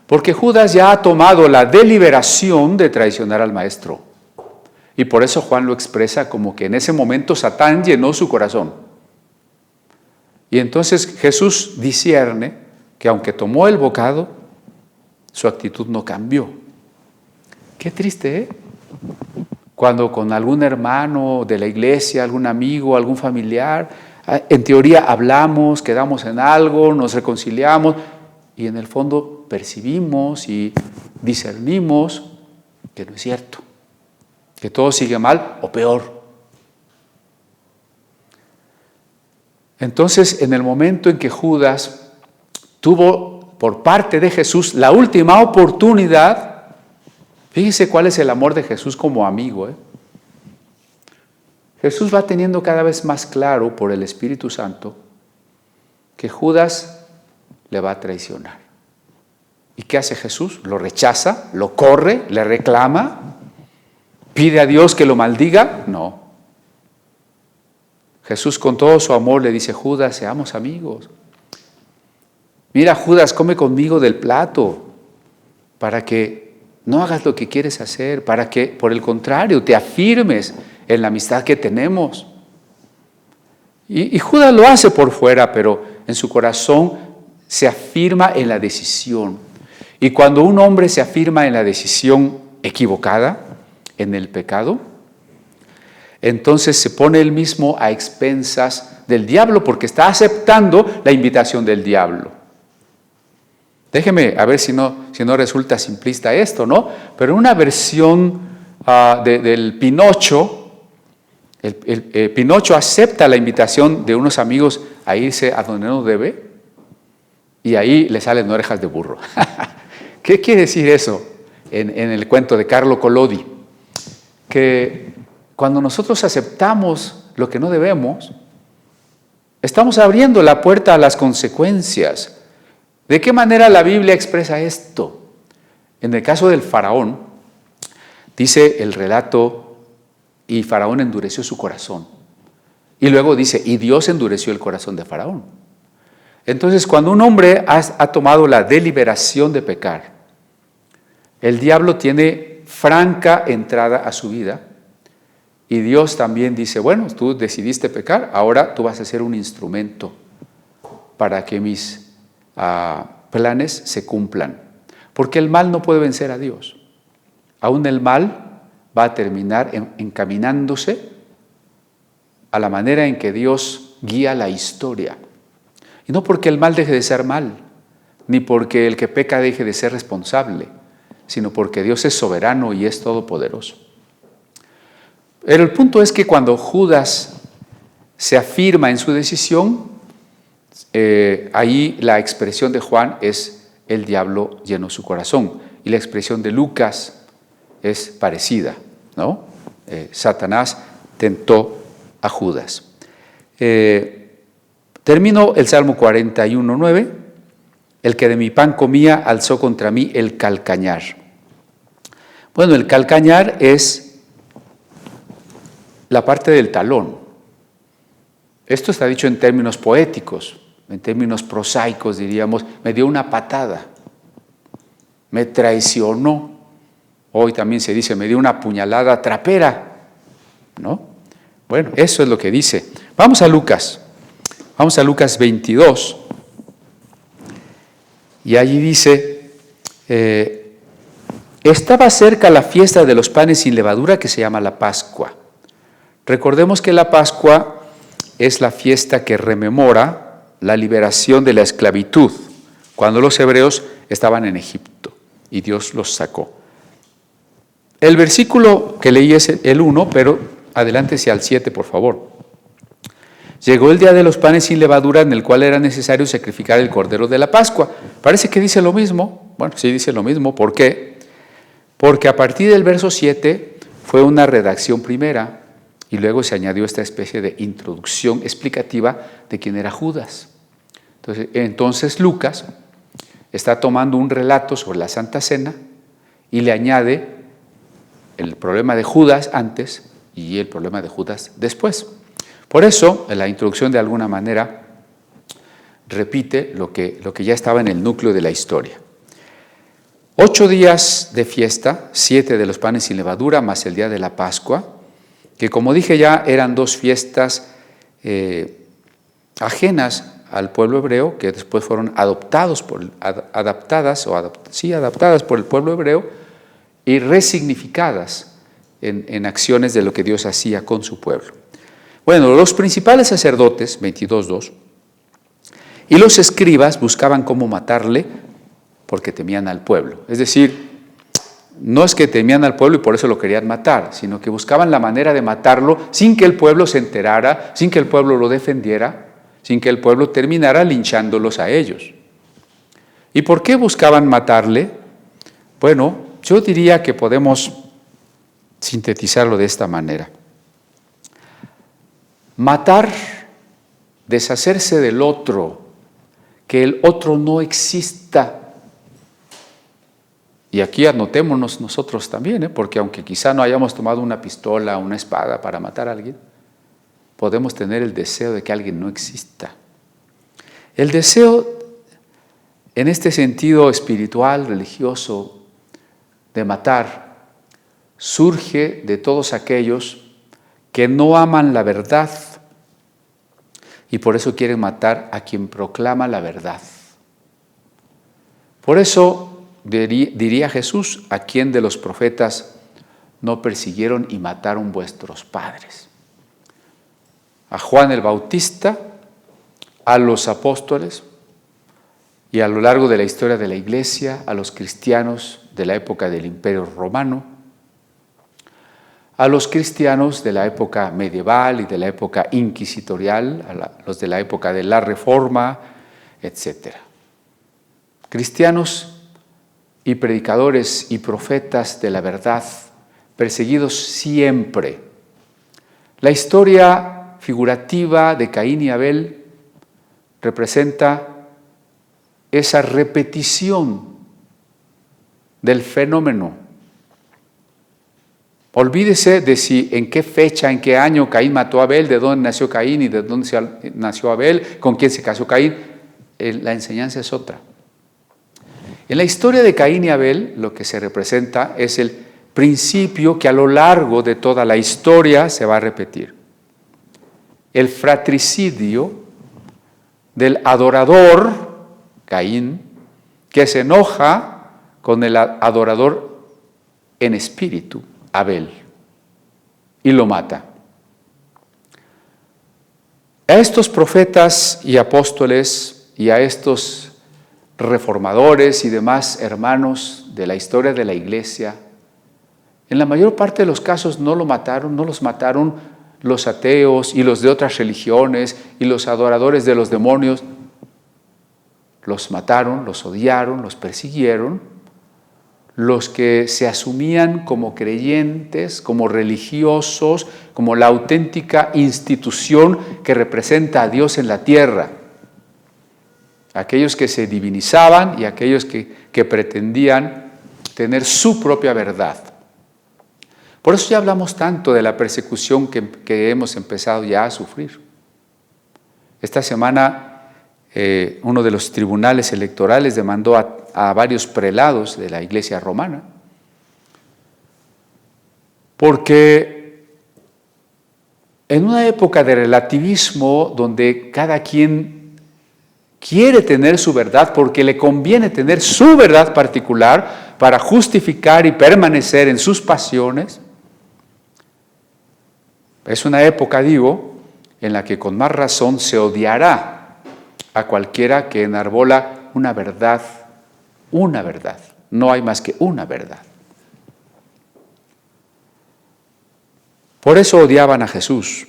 S4: porque Judas ya ha tomado la deliberación de traicionar al maestro. Y por eso Juan lo expresa como que en ese momento Satán llenó su corazón. Y entonces Jesús discierne que aunque tomó el bocado, su actitud no cambió. Qué triste, ¿eh? Cuando con algún hermano de la iglesia, algún amigo, algún familiar, en teoría hablamos, quedamos en algo, nos reconciliamos y en el fondo percibimos y discernimos que no es cierto, que todo sigue mal o peor. Entonces, en el momento en que Judas tuvo por parte de Jesús la última oportunidad, fíjese cuál es el amor de Jesús como amigo, Jesús va teniendo cada vez más claro por el Espíritu Santo que Judas le va a traicionar. ¿Y qué hace Jesús? Lo rechaza, lo corre, le reclama, pide a Dios que lo maldiga. No. Jesús con todo su amor le dice, Judas, seamos amigos. Mira, Judas, come conmigo del plato para que no hagas lo que quieres hacer, para que, por el contrario, te afirmes en la amistad que tenemos. Y Judas lo hace por fuera, pero en su corazón se afirma en la decisión. Y cuando un hombre se afirma en la decisión equivocada, en el pecado, entonces se pone él mismo a expensas del diablo porque está aceptando la invitación del diablo. Déjeme a ver si no resulta simplista esto, ¿no? Pero una versión del Pinocho, Pinocho acepta la invitación de unos amigos a irse a donde no debe y ahí le salen orejas de burro. ¿Qué quiere decir eso en el cuento de Carlo Collodi? Que cuando nosotros aceptamos lo que no debemos, estamos abriendo la puerta a las consecuencias. ¿De qué manera la Biblia expresa esto? En el caso del faraón, dice el relato, y Faraón endureció su corazón. Y luego dice, y Dios endureció el corazón de Faraón. Entonces, cuando un hombre ha tomado la deliberación de pecar, el diablo tiene franca entrada a su vida y Dios también dice, bueno, tú decidiste pecar, ahora tú vas a ser un instrumento para que mis planes se cumplan. Porque el mal no puede vencer a Dios. Aún el mal va a terminar encaminándose a la manera en que Dios guía la historia. Y no porque el mal deje de ser mal, ni porque el que peca deje de ser responsable, sino porque Dios es soberano y es todopoderoso. Pero el punto es que cuando Judas se afirma en su decisión, ahí la expresión de Juan es el diablo llenó su corazón. Y la expresión de Lucas es parecida, ¿no? Satanás tentó a Judas. Termino el Salmo 41:9. El que de mi pan comía alzó contra mí el calcañar. Bueno, el calcañar es la parte del talón. Esto está dicho en términos poéticos, en términos prosaicos diríamos, me dio una patada, me traicionó. Hoy también se dice, me dio una puñalada trapera, ¿no? Bueno, eso es lo que dice. Vamos a Lucas 22, y allí dice, estaba cerca la fiesta de los panes sin levadura que se llama la Pascua. Recordemos que la Pascua es la fiesta que rememora la liberación de la esclavitud, cuando los hebreos estaban en Egipto y Dios los sacó. El versículo que leí es el 1, pero adelántese al 7, por favor. Llegó el día de los panes sin levadura en el cual era necesario sacrificar el cordero de la Pascua. Parece que dice lo mismo. Bueno, sí dice lo mismo. ¿Por qué? Porque a partir del verso 7 fue una redacción primera y luego se añadió esta especie de introducción explicativa de quién era Judas. Entonces Lucas está tomando un relato sobre la Santa Cena y le añade el problema de Judas antes y el problema de Judas después. Por eso, la introducción de alguna manera repite lo que ya estaba en el núcleo de la historia. 8 días de fiesta, 7 de los panes sin levadura, más el día de la Pascua, que como dije ya eran 2 fiestas ajenas al pueblo hebreo, que después fueron adaptadas por el pueblo hebreo y resignificadas en acciones de lo que Dios hacía con su pueblo. Bueno, los principales sacerdotes, 22:2, y los escribas buscaban cómo matarle porque temían al pueblo. Es decir, no es que temían al pueblo y por eso lo querían matar, sino que buscaban la manera de matarlo sin que el pueblo se enterara, sin que el pueblo lo defendiera, sin que el pueblo terminara linchándolos a ellos. ¿Y por qué buscaban matarle? Bueno, yo diría que podemos sintetizarlo de esta manera. Matar, deshacerse del otro, que el otro no exista. Y aquí anotémonos nosotros también, porque aunque quizá no hayamos tomado una pistola o una espada para matar a alguien, podemos tener el deseo de que alguien no exista. El deseo, en este sentido espiritual, religioso, de matar, surge de todos aquellos que no aman la verdad y por eso quieren matar a quien proclama la verdad. Por eso diría Jesús, ¿a quién de los profetas no persiguieron y mataron vuestros padres? a Juan el Bautista, a los apóstoles y a lo largo de la historia de la Iglesia, a los cristianos de la época del Imperio Romano, a los cristianos de la época medieval y de la época inquisitorial, a los de la época de la Reforma, etc. Cristianos y predicadores y profetas de la verdad, perseguidos siempre. La historia figurativa de Caín y Abel representa esa repetición del fenómeno. Olvídese de si en qué fecha, en qué año Caín mató a Abel, de dónde nació Caín y de dónde nació Abel, con quién se casó Caín. La enseñanza es otra. En la historia de Caín y Abel, lo que se representa es el principio que a lo largo de toda la historia se va a repetir. El fratricidio del adorador, Caín, que se enoja con el adorador en espíritu, Abel, y lo mata. A estos profetas y apóstoles y a estos reformadores y demás hermanos de la historia de la Iglesia, en la mayor parte de los casos no los mataron los ateos y los de otras religiones y los adoradores de los demonios. Los mataron, los odiaron, los persiguieron, los que se asumían como creyentes, como religiosos, como la auténtica institución que representa a Dios en la tierra. Aquellos que se divinizaban y aquellos que pretendían tener su propia verdad. Por eso ya hablamos tanto de la persecución que hemos empezado ya a sufrir. Esta semana uno de los tribunales electorales demandó a varios prelados de la Iglesia romana, porque en una época de relativismo donde cada quien quiere tener su verdad porque le conviene tener su verdad particular para justificar y permanecer en sus pasiones, es una época, digo, en la que con más razón se odiará a cualquiera que enarbola una verdad. No hay más que una verdad. Por eso odiaban a Jesús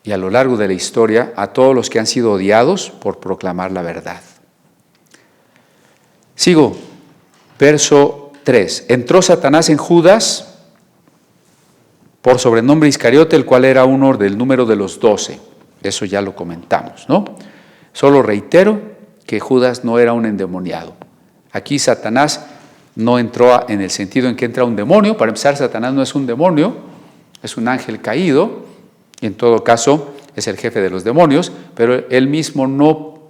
S4: y a lo largo de la historia a todos los que han sido odiados por proclamar la verdad. Sigo, verso 3. Entró Satanás en Judas, por sobrenombre Iscariote, el cual era uno del número de los 12. Eso ya lo comentamos, ¿no? Solo reitero que Judas no era un endemoniado. Aquí Satanás no entró en el sentido en que entra un demonio. Para empezar, Satanás no es un demonio, es un ángel caído, y en todo caso es el jefe de los demonios, pero él mismo no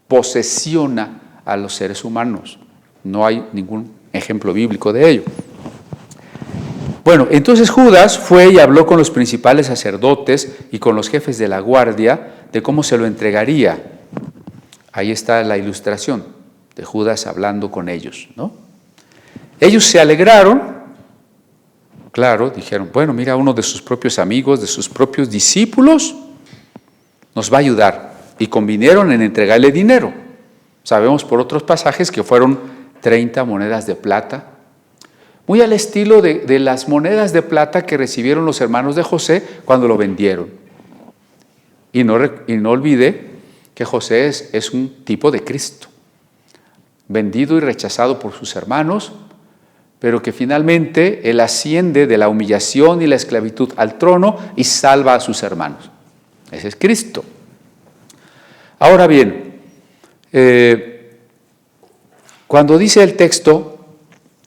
S4: posesiona a los seres humanos. No hay ningún ejemplo bíblico de ello. Bueno, entonces Judas fue y habló con los principales sacerdotes y con los jefes de la guardia de cómo se lo entregaría. Ahí está la ilustración de Judas hablando con ellos, ¿no? Ellos se alegraron, claro, dijeron, bueno, mira, uno de sus propios amigos, de sus propios discípulos, nos va a ayudar. Y convinieron en entregarle dinero. Sabemos por otros pasajes que fueron 30 monedas de plata, muy al estilo de las monedas de plata que recibieron los hermanos de José cuando lo vendieron. Y no olvide que José es un tipo de Cristo, vendido y rechazado por sus hermanos, pero que finalmente él asciende de la humillación y la esclavitud al trono y salva a sus hermanos. Ese es Cristo. Ahora bien, cuando dice el texto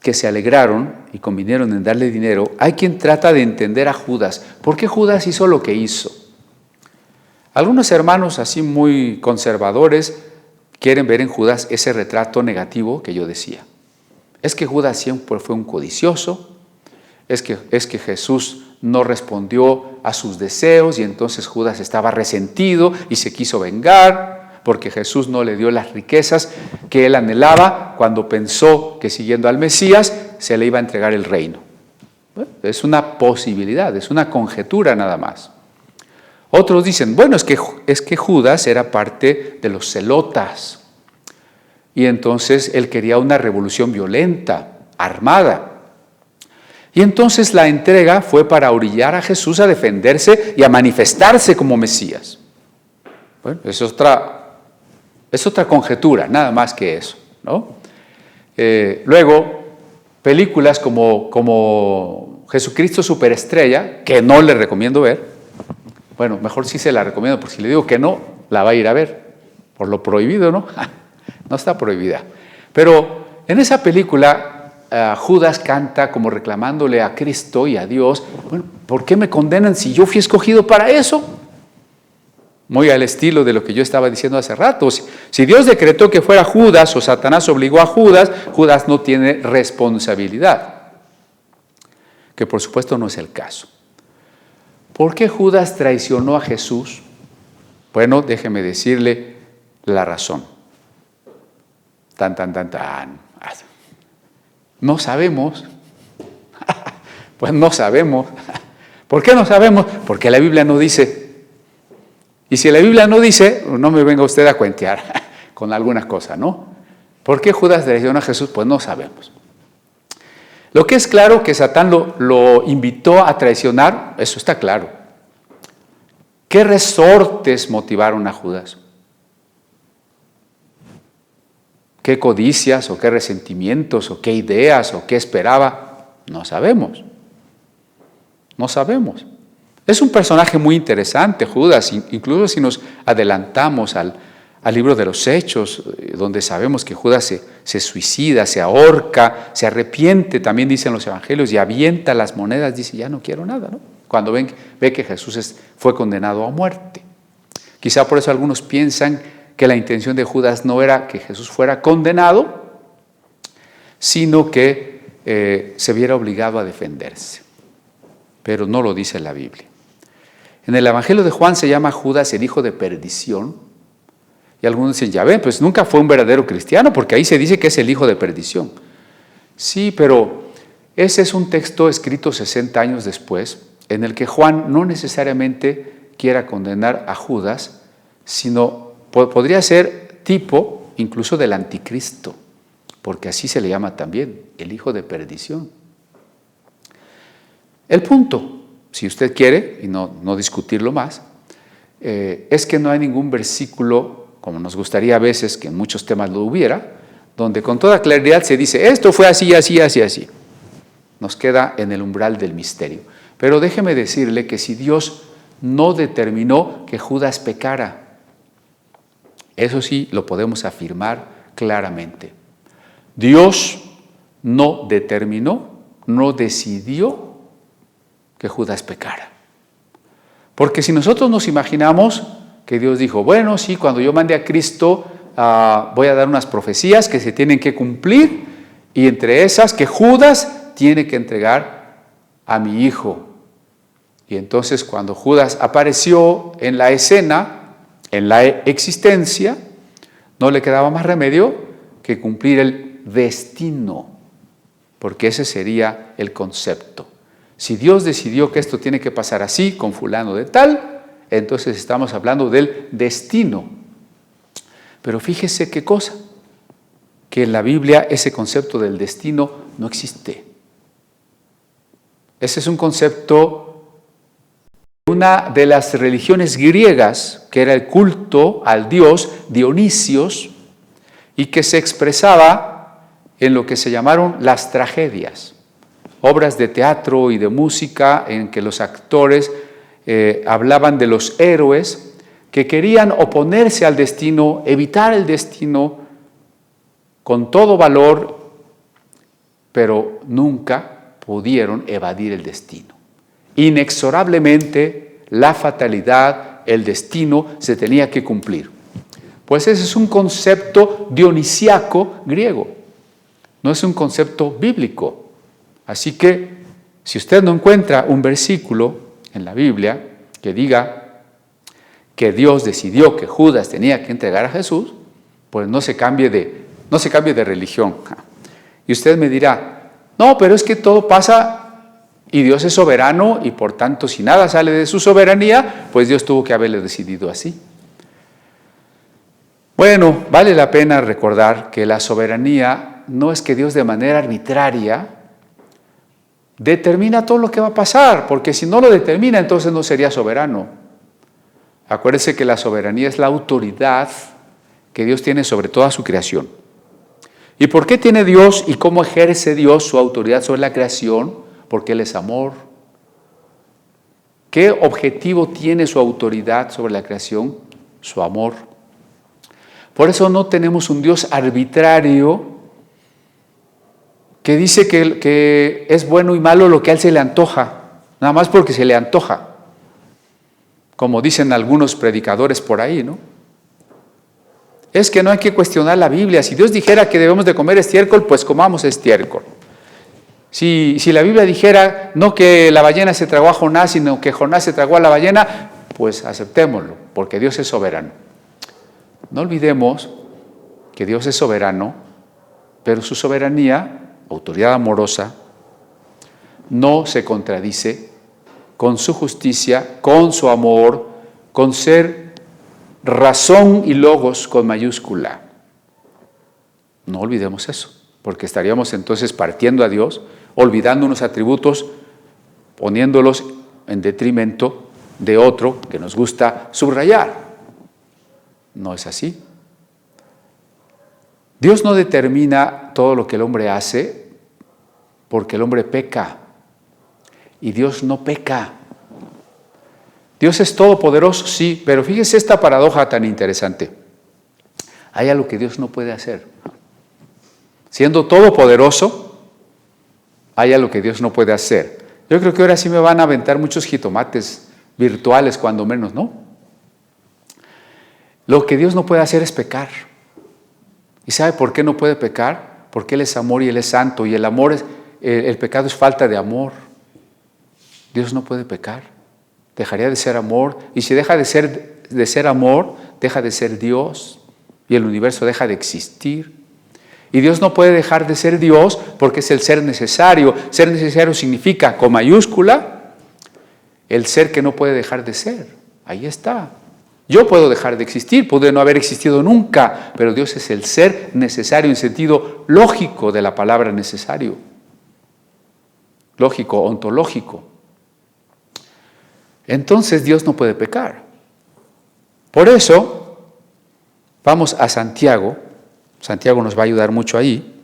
S4: que se alegraron y convinieron en darle dinero, hay quien trata de entender a Judas. ¿Por qué Judas hizo lo que hizo? Algunos hermanos así muy conservadores quieren ver en Judas ese retrato negativo que yo decía. Es que Judas siempre fue un codicioso, es que Jesús no respondió a sus deseos y entonces Judas estaba resentido y se quiso vengar porque Jesús no le dio las riquezas que él anhelaba cuando pensó que siguiendo al Mesías se le iba a entregar el reino. Bueno, es una posibilidad, es una conjetura nada más. Otros dicen, bueno, es que Judas era parte de los celotas y entonces él quería una revolución violenta, armada. Y entonces la entrega fue para orillar a Jesús a defenderse y a manifestarse como Mesías. Bueno, es otra conjetura, nada más que eso, ¿no? Luego, películas como Jesucristo Superestrella, que no le recomiendo ver. Bueno, mejor sí se la recomiendo, porque si le digo que no, la va a ir a ver, por lo prohibido, ¿no? No está prohibida. Pero en esa película, Judas canta como reclamándole a Cristo y a Dios, bueno, ¿por qué me condenan si yo fui escogido para eso? Muy al estilo de lo que yo estaba diciendo hace rato. Si Dios decretó que fuera Judas o Satanás obligó a Judas, Judas no tiene responsabilidad, que por supuesto no es el caso. ¿Por qué Judas traicionó a Jesús? Bueno, déjeme decirle la razón. No sabemos. Pues no sabemos. ¿Por qué no sabemos? Porque la Biblia no dice. Y si la Biblia no dice, no me venga usted a cuentear con algunas cosas, ¿no? ¿Por qué Judas traicionó a Jesús? Pues no sabemos. Lo que es claro que Satán lo invitó a traicionar, eso está claro. ¿Qué resortes motivaron a Judas? ¿Qué codicias o qué resentimientos o qué ideas o qué esperaba? No sabemos. No sabemos. Es un personaje muy interesante, Judas, incluso si nos adelantamos al libro de los Hechos, donde sabemos que Judas se suicida, se ahorca, se arrepiente, también dicen los evangelios, y avienta las monedas, dice, ya no quiero nada, ¿no? Cuando ve que Jesús fue condenado a muerte. Quizá por eso algunos piensan que la intención de Judas no era que Jesús fuera condenado, sino que se viera obligado a defenderse. Pero no lo dice la Biblia. En el Evangelio de Juan se llama Judas el hijo de perdición. Y algunos dicen, ya ven, pues nunca fue un verdadero cristiano, porque ahí se dice que es el hijo de perdición. Sí, pero ese es un texto escrito 60 años después, en el que Juan no necesariamente quiera condenar a Judas, sino podría ser tipo incluso del anticristo, porque así se le llama también, el hijo de perdición. El punto, si usted quiere, y no discutirlo más, es que no hay ningún versículo, como nos gustaría a veces que en muchos temas lo hubiera, donde con toda claridad se dice, esto fue así, así, así, así. Nos queda en el umbral del misterio. Pero déjeme decirle que si Dios no determinó que Judas pecara, eso sí lo podemos afirmar claramente. Dios no determinó, no decidió que Judas pecara. Porque si nosotros nos imaginamos que Dios dijo, bueno, sí, cuando yo mande a Cristo voy a dar unas profecías que se tienen que cumplir, y entre esas que Judas tiene que entregar a mi hijo. Y entonces cuando Judas apareció en la escena, en la existencia, no le quedaba más remedio que cumplir el destino, porque ese sería el concepto. Si Dios decidió que esto tiene que pasar así, con fulano de tal, entonces estamos hablando del destino. Pero fíjese qué cosa, que en la Biblia ese concepto del destino no existe. Ese es un concepto de una de las religiones griegas, que era el culto al dios Dionisios, y que se expresaba en lo que se llamaron las tragedias, obras de teatro y de música en que los actores hablaban de los héroes que querían oponerse al destino, evitar el destino con todo valor, pero nunca pudieron evadir el destino. Inexorablemente, la fatalidad, el destino se tenía que cumplir. Pues ese es un concepto dionisiaco griego, no es un concepto bíblico. Así que, si usted no encuentra un versículo en la Biblia que diga que Dios decidió que Judas tenía que entregar a Jesús, pues no se cambie de religión. Y usted me dirá, no, pero es que todo pasa Y Dios es soberano y por tanto si nada sale de su soberanía, pues Dios tuvo que haberle decidido así. Bueno, vale la pena recordar que la soberanía no es que Dios de manera arbitraria determina todo lo que va a pasar, porque si no lo determina, entonces no sería soberano. Acuérdense que la soberanía es la autoridad que Dios tiene sobre toda su creación. ¿Y por qué tiene Dios y cómo ejerce Dios su autoridad sobre la creación? Porque Él es amor. ¿Qué objetivo tiene su autoridad sobre la creación? Su amor. Por eso no tenemos un Dios arbitrario que dice que es bueno y malo lo que a Él se le antoja, nada más porque se le antoja, como dicen algunos predicadores por ahí, ¿no? Es que no hay que cuestionar la Biblia. Si Dios dijera que debemos de comer estiércol, pues comamos estiércol. Si la Biblia dijera no que la ballena se tragó a Jonás, sino que Jonás se tragó a la ballena, pues aceptémoslo, porque Dios es soberano. No olvidemos que Dios es soberano, pero su soberanía, autoridad amorosa, no se contradice con su justicia, con su amor, con ser razón y logos con mayúscula. No olvidemos eso, porque estaríamos entonces partiendo a Dios, olvidando unos atributos, poniéndolos en detrimento de otro que nos gusta subrayar. No es así. Dios no determina todo lo que el hombre hace porque el hombre peca. Y Dios no peca. Dios es todopoderoso, sí, pero fíjese esta paradoja tan interesante. Hay algo que Dios no puede hacer. Siendo todopoderoso, hay algo que Dios no puede hacer. Yo creo que ahora sí me van a aventar muchos jitomates virtuales, cuando menos, ¿no? Lo que Dios no puede hacer es pecar. ¿Y sabe por qué no puede pecar? Porque Él es amor y Él es santo. Y el pecado es falta de amor. Dios no puede pecar. Dejaría de ser amor. Y si deja de ser amor, deja de ser Dios. Y el universo deja de existir. Y Dios no puede dejar de ser Dios porque es el ser necesario. Ser necesario significa, con mayúscula, el ser que no puede dejar de ser. Ahí está. Yo puedo dejar de existir, pude no haber existido nunca, pero Dios es el ser necesario en sentido lógico de la palabra necesario. Lógico, ontológico. Entonces Dios no puede pecar. Por eso, vamos a Santiago. Santiago nos va a ayudar mucho ahí.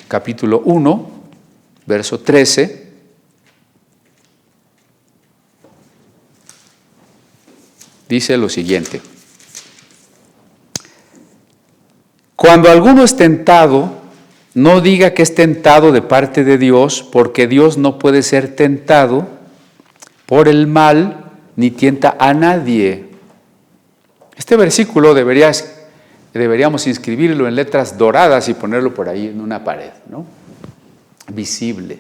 S4: Capítulo 1, verso 13. Dice lo siguiente: cuando alguno es tentado, no diga que es tentado de parte de Dios, porque Dios no puede ser tentado por el mal, ni tienta a nadie. Este versículo deberíamos inscribirlo en letras doradas y ponerlo por ahí en una pared, ¿no? Visible.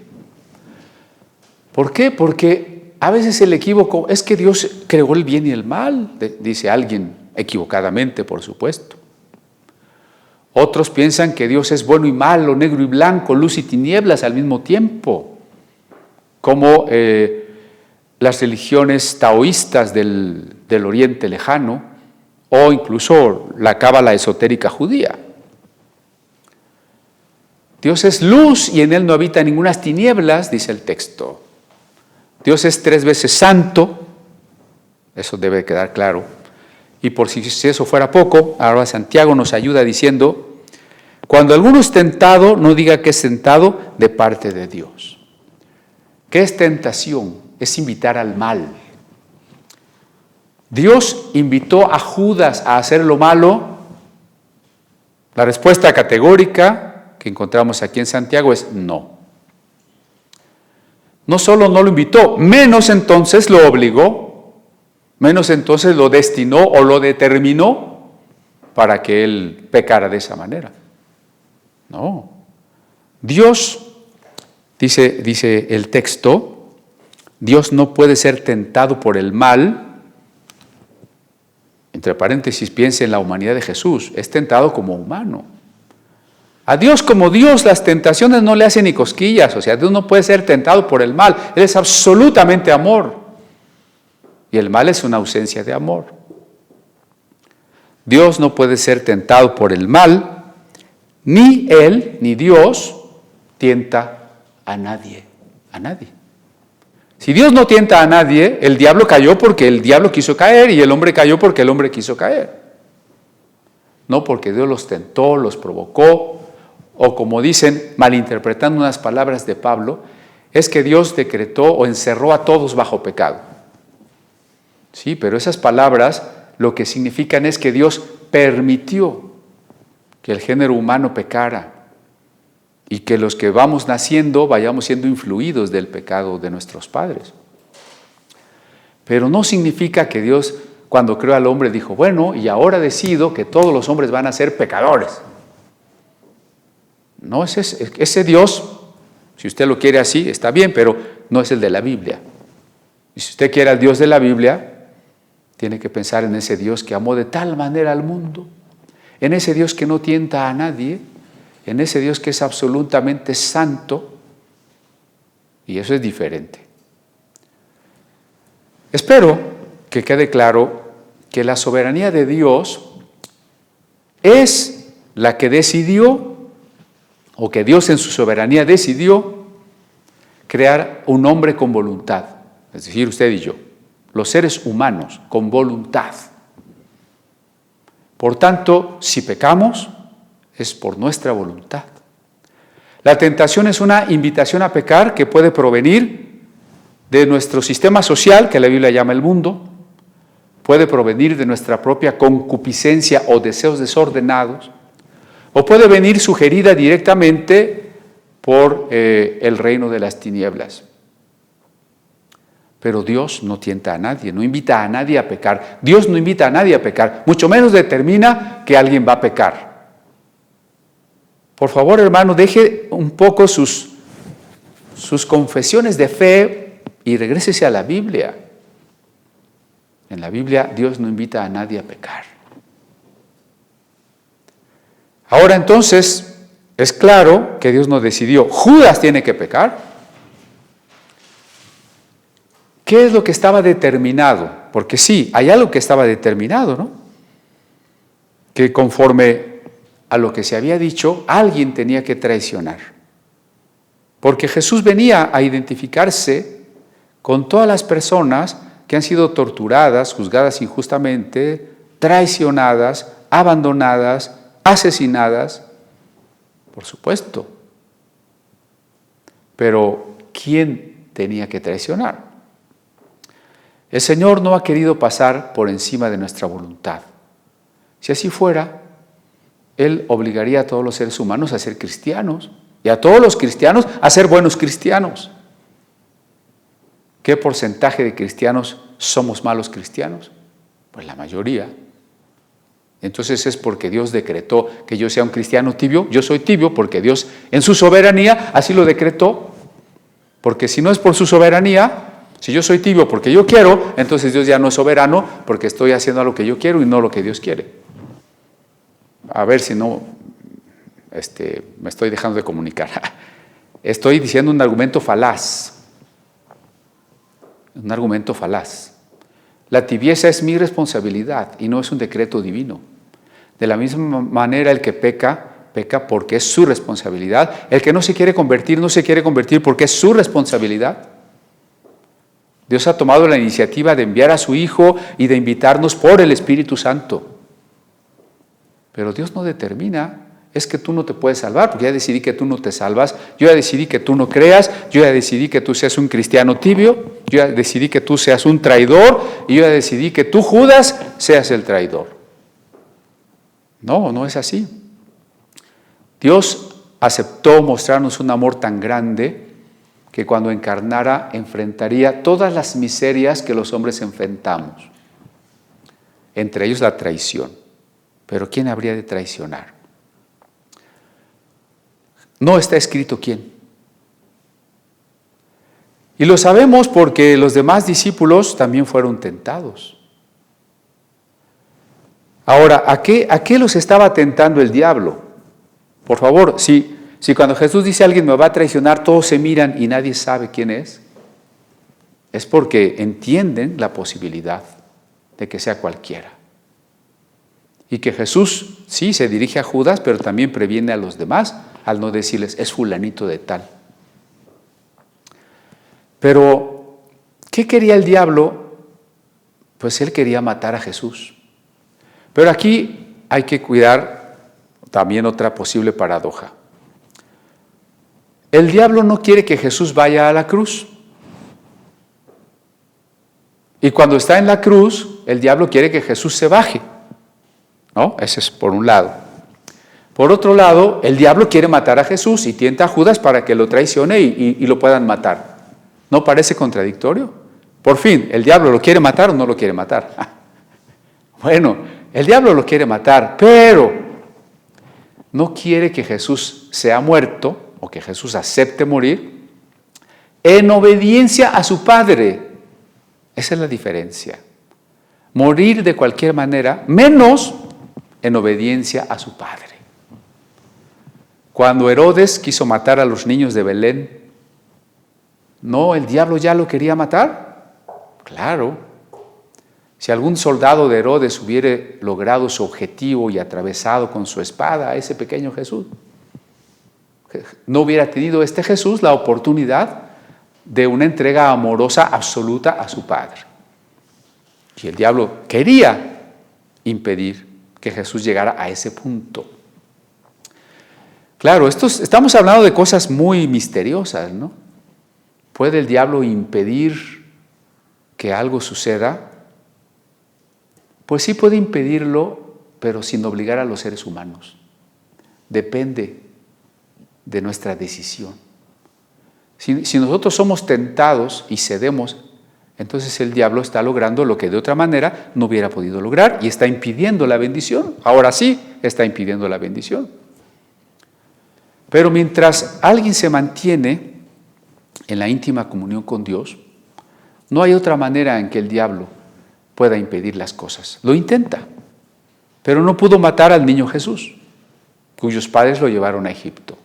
S4: ¿Por qué? Porque a veces el equívoco es que Dios creó el bien y el mal, dice alguien, equivocadamente, por supuesto. Otros piensan que Dios es bueno y malo, negro y blanco, luz y tinieblas al mismo tiempo, como las religiones taoístas del Oriente Lejano, o incluso la cábala esotérica judía. Dios es luz y en Él no habita ninguna tinieblas, dice el texto. Dios es 3 veces santo, eso debe quedar claro. Y por si eso fuera poco, ahora Santiago nos ayuda diciendo: cuando alguno es tentado, no diga que es tentado de parte de Dios. ¿Qué es tentación? Es invitar al mal. ¿Dios invitó a Judas a hacer lo malo? La respuesta categórica que encontramos aquí en Santiago es no. No solo no lo invitó, menos entonces lo obligó, menos entonces lo destinó o lo determinó para que él pecara de esa manera. No. Dios, dice el texto, Dios no puede ser tentado por el mal. Entre paréntesis, piense en la humanidad de Jesús, es tentado como humano. A Dios como Dios las tentaciones no le hacen ni cosquillas, o sea, Dios no puede ser tentado por el mal, Él es absolutamente amor. Y el mal es una ausencia de amor. Dios no puede ser tentado por el mal, ni Él, ni Dios, tienta a nadie, a nadie. Si Dios no tienta a nadie, el diablo cayó porque el diablo quiso caer y el hombre cayó porque el hombre quiso caer. No porque Dios los tentó, los provocó, o como dicen, malinterpretando unas palabras de Pablo, es que Dios decretó o encerró a todos bajo pecado. Sí, pero esas palabras lo que significan es que Dios permitió que el género humano pecara y que los que vamos naciendo vayamos siendo influidos del pecado de nuestros padres. Pero no significa que Dios, cuando creó al hombre, dijo, bueno, y ahora decido que todos los hombres van a ser pecadores. No, ese Dios, si usted lo quiere así, está bien, pero no es el de la Biblia. Y si usted quiere al Dios de la Biblia, tiene que pensar en ese Dios que amó de tal manera al mundo, en ese Dios que no tienta a nadie, en ese Dios que es absolutamente santo, y eso es diferente. Espero que quede claro que la soberanía de Dios es la que decidió, o que Dios en su soberanía decidió crear un hombre con voluntad, es decir, usted y yo, los seres humanos con voluntad. Por tanto, si pecamos, es por nuestra voluntad. La tentación es una invitación a pecar que puede provenir de nuestro sistema social, que la Biblia llama el mundo, puede provenir de nuestra propia concupiscencia o deseos desordenados, o puede venir sugerida directamente por el reino de las tinieblas. Pero Dios no tienta a nadie, no invita a nadie a pecar. Dios no invita a nadie a pecar, mucho menos determina que alguien va a pecar. Por favor, hermano, deje un poco sus confesiones de fe y regrésese a la Biblia. En la Biblia Dios no invita a nadie a pecar. Ahora entonces, es claro que Dios no decidió, Judas tiene que pecar. ¿Qué es lo que estaba determinado? Porque sí, hay algo que estaba determinado, ¿no? Que conforme a lo que se había dicho, alguien tenía que traicionar. Porque Jesús venía a identificarse con todas las personas que han sido torturadas, juzgadas injustamente, traicionadas, abandonadas, asesinadas, por supuesto. Pero ¿quién tenía que traicionar? El Señor no ha querido pasar por encima de nuestra voluntad. Si así fuera, Él obligaría a todos los seres humanos a ser cristianos y a todos los cristianos a ser buenos cristianos. ¿Qué porcentaje de cristianos somos malos cristianos? Pues la mayoría. Entonces es porque Dios decretó que yo sea un cristiano tibio. Yo soy tibio porque Dios en su soberanía así lo decretó. Porque si no es por su soberanía, si yo soy tibio porque yo quiero, entonces Dios ya no es soberano porque estoy haciendo lo que yo quiero y no lo que Dios quiere. A ver si no me estoy dejando de comunicar. Estoy diciendo un argumento falaz. Un argumento falaz. La tibieza es mi responsabilidad y no es un decreto divino. De la misma manera el que peca, peca porque es su responsabilidad. El que no se quiere convertir, no se quiere convertir porque es su responsabilidad. Dios ha tomado la iniciativa de enviar a su Hijo y de invitarnos por el Espíritu Santo. Pero Dios no determina, es que tú no te puedes salvar, porque ya decidí que tú no te salvas, yo ya decidí que tú no creas, yo ya decidí que tú seas un cristiano tibio, yo ya decidí que tú seas un traidor, y yo ya decidí que tú, Judas, seas el traidor. No, no es así. Dios aceptó mostrarnos un amor tan grande que cuando encarnara enfrentaría todas las miserias que los hombres enfrentamos, entre ellos la traición. Pero ¿quién habría de traicionar? No está escrito quién. Y lo sabemos porque los demás discípulos también fueron tentados. Ahora, ¿a qué los estaba tentando el diablo? Por favor, si cuando Jesús dice alguien me va a traicionar, todos se miran y nadie sabe quién es porque entienden la posibilidad de que sea cualquiera. Y que Jesús sí se dirige a Judas, pero también previene a los demás al no decirles es fulanito de tal. Pero, ¿qué quería el diablo? Pues él quería matar a Jesús. Pero aquí hay que cuidar también otra posible paradoja. El diablo no quiere que Jesús vaya a la cruz. Y cuando está en la cruz, el diablo quiere que Jesús se baje. ¿No? Ese es por un lado. Por otro lado, el diablo quiere matar a Jesús y tienta a Judas para que lo traicione y lo puedan matar. ¿No parece contradictorio? Por fin, ¿el diablo lo quiere matar o no lo quiere matar? Bueno, el diablo lo quiere matar, pero no quiere que Jesús sea muerto o que Jesús acepte morir en obediencia a su Padre. Esa es la diferencia. Morir de cualquier manera, menos en obediencia a su Padre. Cuando Herodes quiso matar a los niños de Belén, ¿no el diablo ya lo quería matar? Claro. Si algún soldado de Herodes hubiera logrado su objetivo y atravesado con su espada a ese pequeño Jesús, no hubiera tenido este Jesús la oportunidad de una entrega amorosa absoluta a su Padre. Y el diablo quería impedir que Jesús llegara a ese punto. Claro, estamos hablando de cosas muy misteriosas, ¿no? ¿Puede el diablo impedir que algo suceda? Pues sí puede impedirlo, pero sin obligar a los seres humanos. Depende de nuestra decisión. Si nosotros somos tentados y cedemos, entonces el diablo está logrando lo que de otra manera no hubiera podido lograr y está impidiendo la bendición. Ahora sí está impidiendo la bendición. Pero mientras alguien se mantiene en la íntima comunión con Dios, no hay otra manera en que el diablo pueda impedir las cosas. Lo intenta, pero no pudo matar al niño Jesús, cuyos padres lo llevaron a Egipto.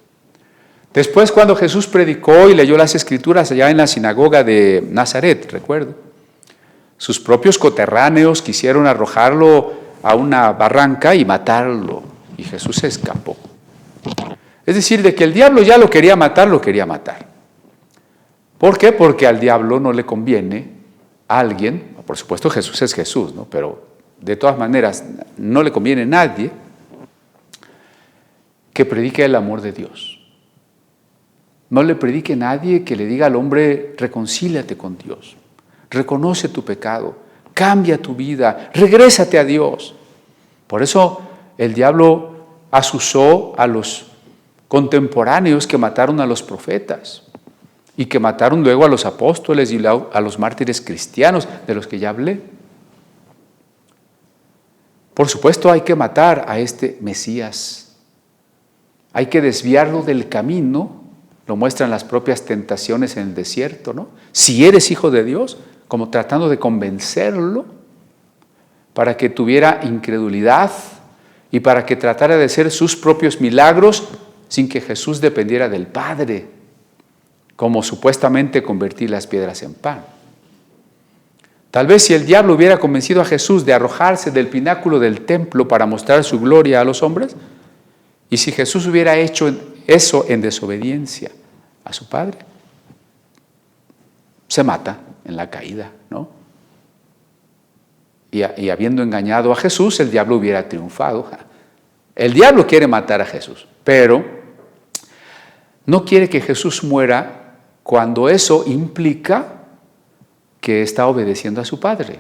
S4: Después, cuando Jesús predicó y leyó las Escrituras allá en la sinagoga de Nazaret, recuerdo, sus propios coterráneos quisieron arrojarlo a una barranca y matarlo, y Jesús se escapó. Es decir, de que el diablo ya lo quería matar, lo quería matar. ¿Por qué? Porque al diablo no le conviene a alguien, por supuesto Jesús es Jesús, ¿no? Pero de todas maneras no le conviene a nadie que predique el amor de Dios. No le predique a nadie que le diga al hombre, reconcíliate con Dios, reconoce tu pecado, cambia tu vida, regrésate a Dios. Por eso el diablo asusó a los contemporáneos que mataron a los profetas y que mataron luego a los apóstoles y a los mártires cristianos de los que ya hablé. Por supuesto hay que matar a este Mesías, hay que desviarlo del camino, lo muestran las propias tentaciones en el desierto, ¿no? Si eres hijo de Dios, como tratando de convencerlo para que tuviera incredulidad y para que tratara de hacer sus propios milagros sin que Jesús dependiera del Padre, como supuestamente convertir las piedras en pan. Tal vez si el diablo hubiera convencido a Jesús de arrojarse del pináculo del templo para mostrar su gloria a los hombres, y si Jesús hubiera hecho eso en desobediencia a su Padre, se mata en la caída, ¿no? Y habiendo engañado a Jesús, el diablo hubiera triunfado. El diablo quiere matar a Jesús, pero no quiere que Jesús muera cuando eso implica que está obedeciendo a su Padre.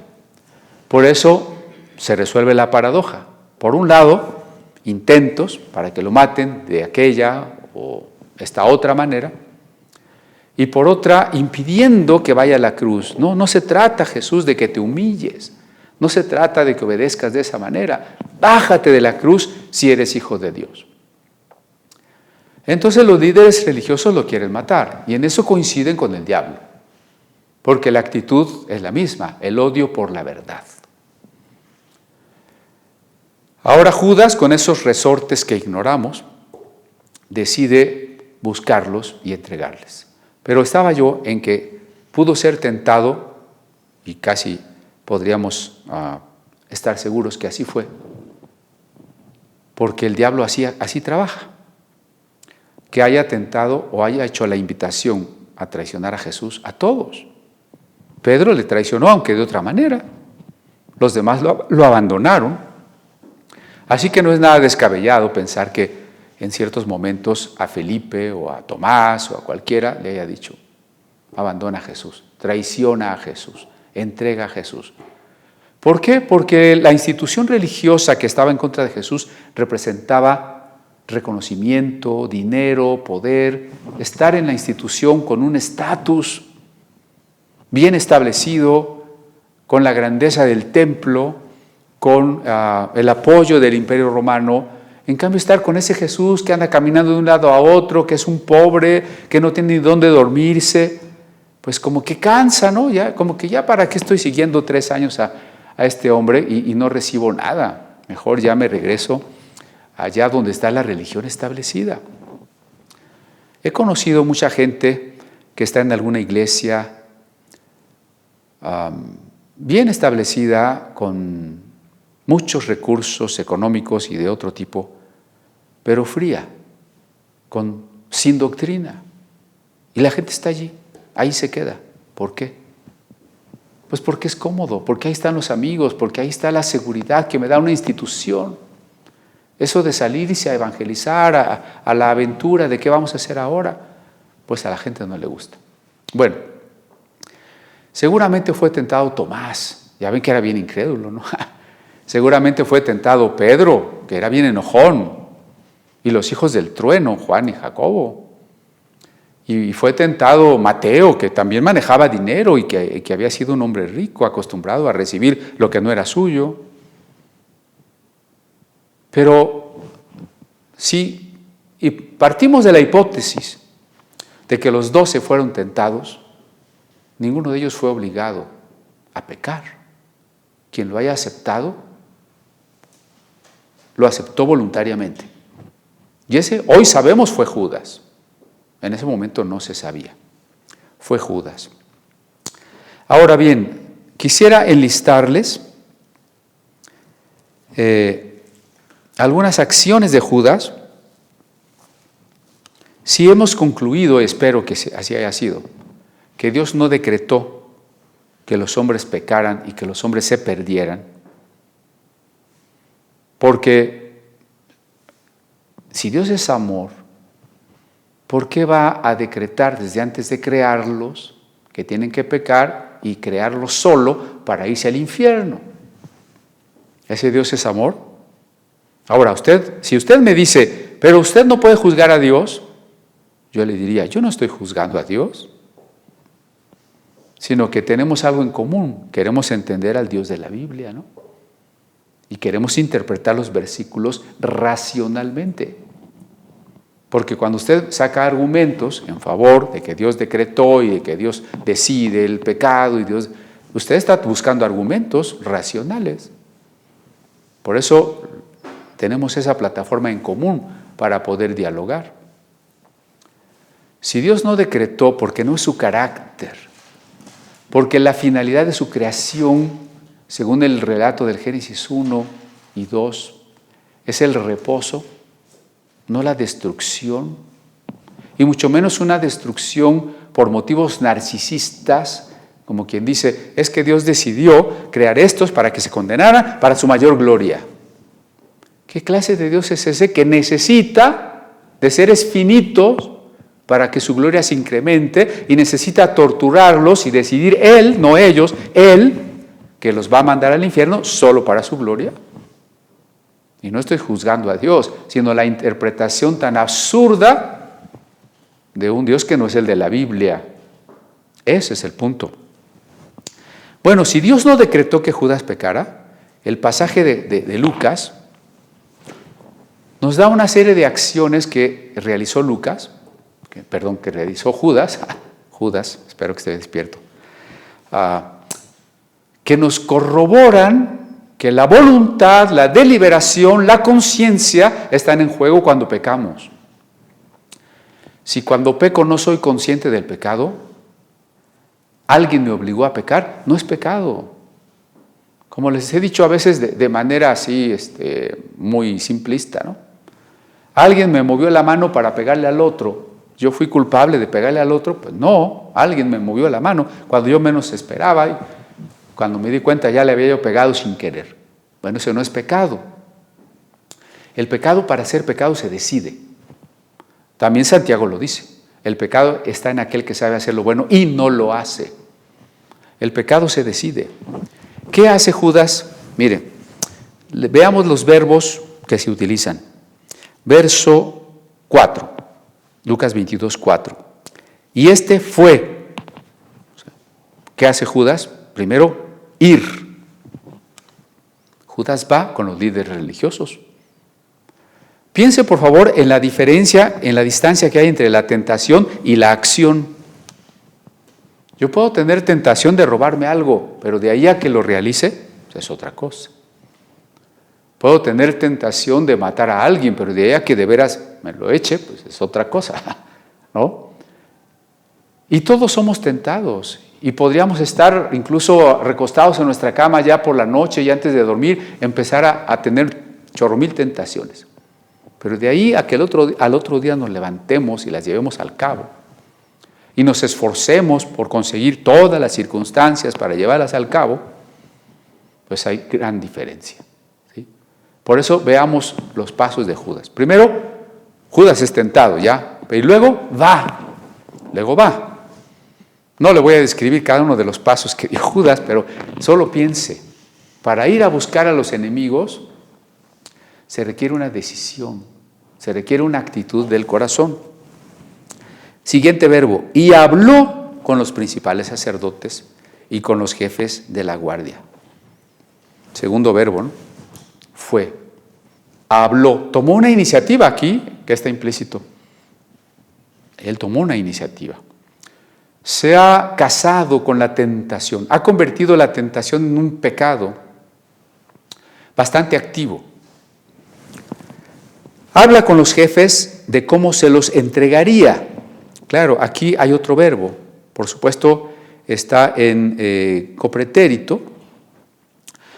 S4: Por eso se resuelve la paradoja. Por un lado, intentos para que lo maten de aquella o esta otra manera, y por otra, impidiendo que vaya a la cruz. No se trata, Jesús, de que te humilles, no se trata de que obedezcas de esa manera. Bájate de la cruz si eres hijo de Dios. Entonces los líderes religiosos lo quieren matar, y en eso coinciden con el diablo, porque la actitud es la misma, el odio por la verdad. Ahora Judas, con esos resortes que ignoramos, decide buscarlos y entregarles. Pero estaba yo en que pudo ser tentado, y casi podríamos estar seguros que así fue, porque el diablo así trabaja, que haya tentado o haya hecho la invitación a traicionar a Jesús a todos. Pedro le traicionó, aunque de otra manera. Los demás lo abandonaron. Así que no es nada descabellado pensar que en ciertos momentos a Felipe o a Tomás o a cualquiera le haya dicho: abandona a Jesús, traiciona a Jesús, entrega a Jesús. ¿Por qué? Porque la institución religiosa que estaba en contra de Jesús representaba reconocimiento, dinero, poder, estar en la institución con un estatus bien establecido, con la grandeza del templo, con el apoyo del Imperio Romano. En cambio, estar con ese Jesús que anda caminando de un lado a otro, que es un pobre, que no tiene ni dónde dormirse, pues como que cansa, ¿no? Ya, como que ya para qué estoy siguiendo 3 años a este hombre y no recibo nada. Mejor ya me regreso allá donde está la religión establecida. He conocido mucha gente que está en alguna iglesia bien establecida, con muchos recursos económicos y de otro tipo, pero fría, sin doctrina. Y la gente está allí, ahí se queda. ¿Por qué? Pues porque es cómodo, porque ahí están los amigos, porque ahí está la seguridad que me da una institución. Eso de salirse a evangelizar, a la aventura de qué vamos a hacer ahora, pues a la gente no le gusta. Bueno, seguramente fue tentado Tomás, ya ven que era bien incrédulo, ¿no? Seguramente fue tentado Pedro, que era bien enojón, y los hijos del trueno, Juan y Jacobo. Y fue tentado Mateo, que también manejaba dinero y que había sido un hombre rico, acostumbrado a recibir lo que no era suyo. Pero sí, y partimos de la hipótesis de que los 12 fueron tentados, ninguno de ellos fue obligado a pecar. Quien lo haya aceptado, lo aceptó voluntariamente. Y ese, hoy sabemos, fue Judas. En ese momento no se sabía. Fue Judas. Ahora bien, quisiera enlistarles algunas acciones de Judas. Si hemos concluido, espero que así haya sido, que Dios no decretó que los hombres pecaran y que los hombres se perdieran, porque si Dios es amor, ¿por qué va a decretar desde antes de crearlos que tienen que pecar y crearlos solo para irse al infierno? ¿Ese Dios es amor? Ahora, si usted me dice, pero usted no puede juzgar a Dios, yo le diría, yo no estoy juzgando a Dios, sino que tenemos algo en común, queremos entender al Dios de la Biblia, ¿no? Y queremos interpretar los versículos racionalmente. Porque cuando usted saca argumentos en favor de que Dios decretó y de que Dios decide el pecado, usted está buscando argumentos racionales. Por eso tenemos esa plataforma en común para poder dialogar. Si Dios no decretó, porque no es su carácter, porque la finalidad de su creación, según el relato del Génesis 1 y 2, es el reposo, no la destrucción, y mucho menos una destrucción por motivos narcisistas, como quien dice, es que Dios decidió crear estos para que se condenaran para su mayor gloria. ¿Qué clase de Dios es ese que necesita de seres finitos para que su gloria se incremente y necesita torturarlos y decidir Él, no ellos, Él, que los va a mandar al infierno solo para su gloria? Y no estoy juzgando a Dios, sino la interpretación tan absurda de un Dios que no es el de la Biblia. Ese es el punto. Bueno, si Dios no decretó que Judas pecara, el pasaje de Lucas nos da una serie de acciones que realizó que realizó Judas, espero que esté despierto, que nos corroboran que la voluntad, la deliberación, la conciencia están en juego cuando pecamos. Si cuando peco no soy consciente del pecado, alguien me obligó a pecar, no es pecado. Como les he dicho a veces de manera así muy simplista, ¿no? Alguien me movió la mano para pegarle al otro. ¿Yo fui culpable de pegarle al otro? Pues no, alguien me movió la mano cuando yo menos esperaba y cuando me di cuenta ya le había yo pegado sin querer. Bueno, eso no es pecado. El pecado, para ser pecado, se decide. También Santiago lo dice. El pecado está en aquel que sabe hacer lo bueno y no lo hace. El pecado se decide. ¿Qué hace Judas? Mire, veamos los verbos que se utilizan. Verso 4, Lucas 22, 4. Y este fue. ¿Qué hace Judas? Primero, ir. Judas va con los líderes religiosos. Piense, por favor, en la diferencia, en la distancia que hay entre la tentación y la acción. Yo puedo tener tentación de robarme algo, pero de ahí a que lo realice, es otra cosa. Puedo tener tentación de matar a alguien, pero de ahí a que de veras me lo eche, pues es otra cosa, ¿no? Y todos somos tentados y podríamos estar incluso recostados en nuestra cama ya por la noche y antes de dormir empezar a tener chorromil tentaciones. Pero de ahí a que al otro día nos levantemos y las llevemos al cabo y nos esforcemos por conseguir todas las circunstancias para llevarlas al cabo, pues hay gran diferencia. ¿Sí? Por eso veamos los pasos de Judas. Primero, Judas es tentado, ¿ya? Pero luego va. No le voy a describir cada uno de los pasos que dio Judas, pero solo piense, para ir a buscar a los enemigos se requiere una decisión, se requiere una actitud del corazón. Siguiente verbo, y habló con los principales sacerdotes y con los jefes de la guardia. Segundo verbo, ¿no? Fue, habló, tomó una iniciativa aquí, que está implícito. Él tomó una iniciativa. Se ha casado con la tentación, ha convertido la tentación en un pecado bastante activo. Habla con los jefes de cómo se los entregaría. Claro, aquí hay otro verbo, por supuesto está en copretérito,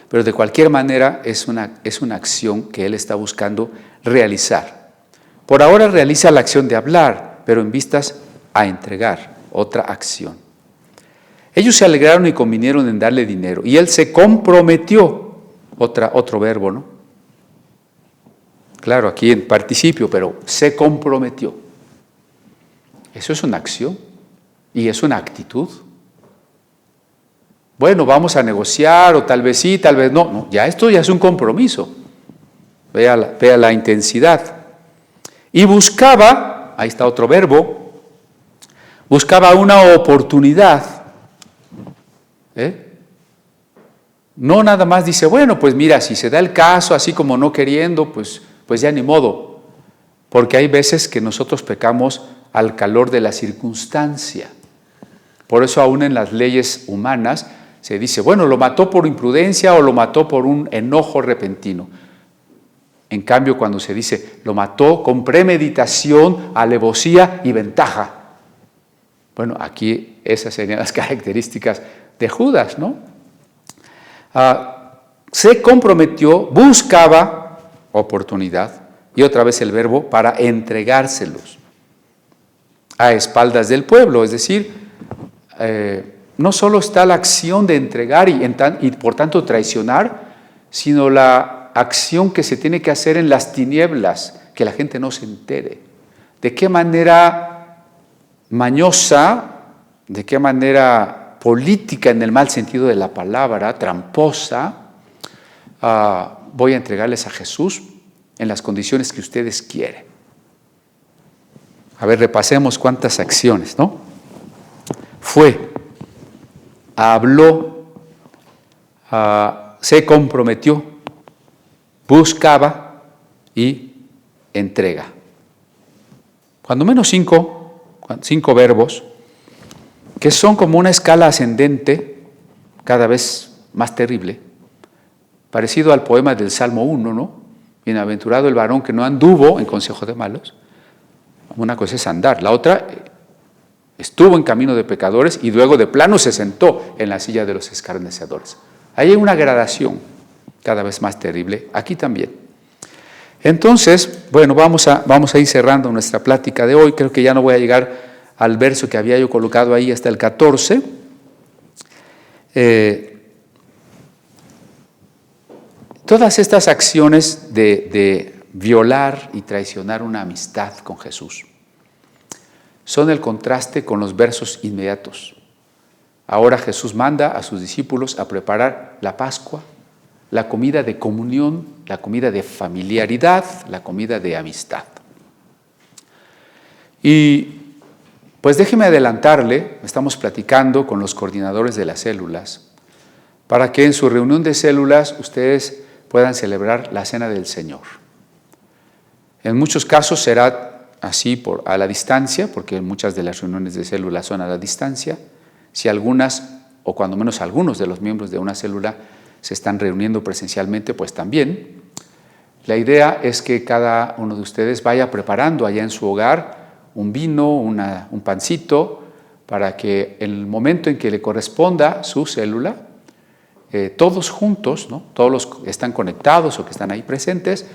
S4: pero de cualquier manera es una acción que él está buscando realizar. Por ahora realiza la acción de hablar, pero en vistas a entregar, otra acción. Ellos se alegraron y convinieron en darle dinero, y él se comprometió, otro verbo, ¿no? Claro, aquí en participio, pero se comprometió. Eso es una acción y es una actitud. Bueno, vamos a negociar o tal vez sí, tal vez no. No, ya esto ya es un compromiso. Vea la intensidad. Y buscaba, ahí está otro verbo, buscaba una oportunidad. No nada más dice, bueno, pues mira, si se da el caso, así como no queriendo, pues ya ni modo. Porque hay veces que nosotros pecamos al calor de la circunstancia. Por eso aún en las leyes humanas se dice, bueno, lo mató por imprudencia o lo mató por un enojo repentino. En cambio, cuando se dice, lo mató con premeditación, alevosía y ventaja. Bueno, aquí esas serían las características de Judas, ¿no? Se comprometió, buscaba oportunidad, y otra vez el verbo, para entregárselos a espaldas del pueblo, es decir, no solo está la acción de entregar y por tanto traicionar, sino la acción que se tiene que hacer en las tinieblas, que la gente no se entere. ¿De qué manera mañosa, de qué manera política en el mal sentido de la palabra, tramposa, voy a entregarles a Jesús en las condiciones que ustedes quieren? A ver, repasemos cuántas acciones, ¿no? Fue, habló, se comprometió, buscaba y entrega. Cuando menos cinco verbos que son como una escala ascendente, cada vez más terrible, parecido al poema del Salmo 1, ¿no? Bienaventurado el varón que no anduvo en consejo de malos. Una cosa es andar, la otra estuvo en camino de pecadores y luego de plano se sentó en la silla de los escarnecedores. Ahí hay una gradación cada vez más terrible, aquí también. Entonces, bueno, vamos a ir cerrando nuestra plática de hoy. Creo que ya no voy a llegar al verso que había yo colocado ahí hasta el 14. Todas estas acciones de violar y traicionar una amistad con Jesús son el contraste con los versos inmediatos. Ahora Jesús manda a sus discípulos a preparar la Pascua, la comida de comunión, la comida de familiaridad, la comida de amistad. Y pues déjeme adelantarle, estamos platicando con los coordinadores de las células, para que en su reunión de células ustedes puedan celebrar la Cena del Señor. En muchos casos será así a la distancia, porque muchas de las reuniones de células son a la distancia. Si algunas, o cuando menos algunos de los miembros de una célula se están reuniendo presencialmente, pues también. La idea es que cada uno de ustedes vaya preparando allá en su hogar un vino, un pancito, para que en el momento en que le corresponda su célula, todos juntos, ¿no? Todos los que están conectados o que están ahí presentes,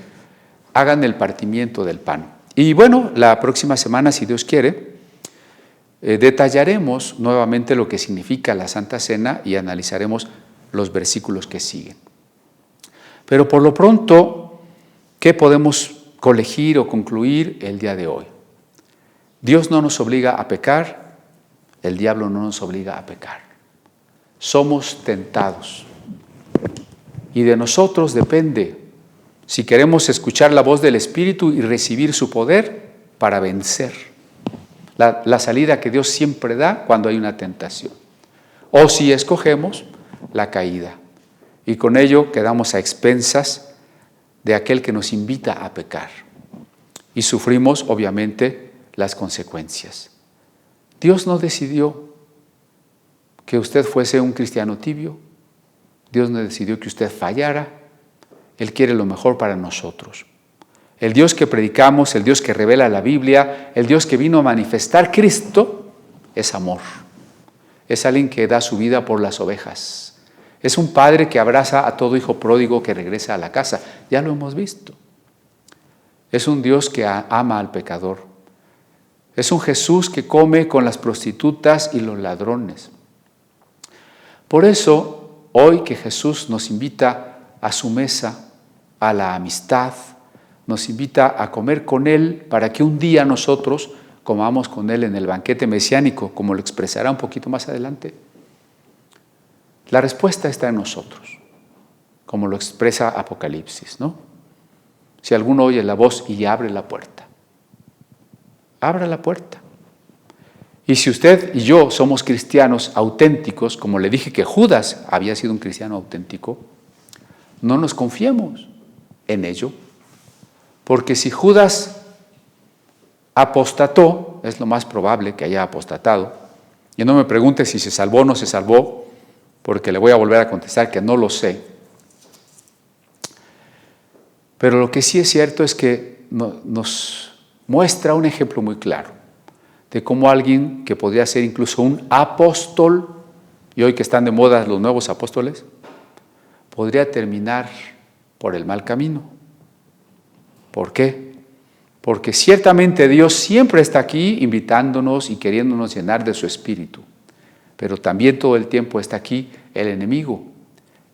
S4: hagan el partimiento del pan. Y bueno, la próxima semana, si Dios quiere, detallaremos nuevamente lo que significa la Santa Cena y analizaremos los versículos que siguen. Pero por lo pronto, ¿qué podemos colegir o concluir el día de hoy? Dios no nos obliga a pecar, el diablo no nos obliga a pecar. Somos tentados y de nosotros depende si queremos escuchar la voz del Espíritu y recibir su poder para vencer. La salida que Dios siempre da cuando hay una tentación. O si escogemos la caída. Y con ello quedamos a expensas de aquel que nos invita a pecar. Y sufrimos, obviamente, las consecuencias. Dios no decidió que usted fuese un cristiano tibio. Dios no decidió que usted fallara. Él quiere lo mejor para nosotros. El Dios que predicamos, el Dios que revela la Biblia, el Dios que vino a manifestar Cristo, es amor. Es alguien que da su vida por las ovejas. Es un padre que abraza a todo hijo pródigo que regresa a la casa. Ya lo hemos visto. Es un Dios que ama al pecador. Es un Jesús que come con las prostitutas y los ladrones. Por eso, hoy que Jesús nos invita a su mesa, a la amistad, nos invita a comer con Él para que un día nosotros comamos con Él en el banquete mesiánico, como lo expresará un poquito más adelante. La respuesta está en nosotros, como lo expresa Apocalipsis, ¿no? Si alguno oye la voz y abre la puerta, abra la puerta. Y si usted y yo somos cristianos auténticos, como le dije que Judas había sido un cristiano auténtico, no nos confiemos en ello, porque si Judas apostató, es lo más probable que haya apostatado, y no me pregunte si se salvó o no se salvó, porque le voy a volver a contestar que no lo sé. Pero lo que sí es cierto es que nos muestra un ejemplo muy claro de cómo alguien que podría ser incluso un apóstol, y hoy que están de moda los nuevos apóstoles, podría terminar por el mal camino. ¿Por qué? Porque ciertamente Dios siempre está aquí invitándonos y queriéndonos llenar de su espíritu, pero también todo el tiempo está aquí el enemigo,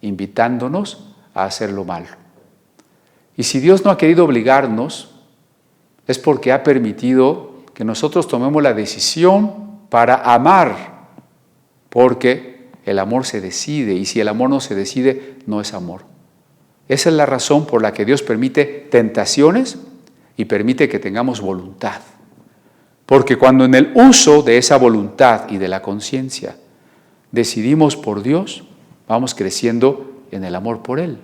S4: invitándonos a hacer lo malo. Y si Dios no ha querido obligarnos, es porque ha permitido que nosotros tomemos la decisión para amar, porque el amor se decide, y si el amor no se decide, no es amor. Esa es la razón por la que Dios permite tentaciones y permite que tengamos voluntad. Porque cuando en el uso de esa voluntad y de la conciencia decidimos por Dios, vamos creciendo en el amor por Él.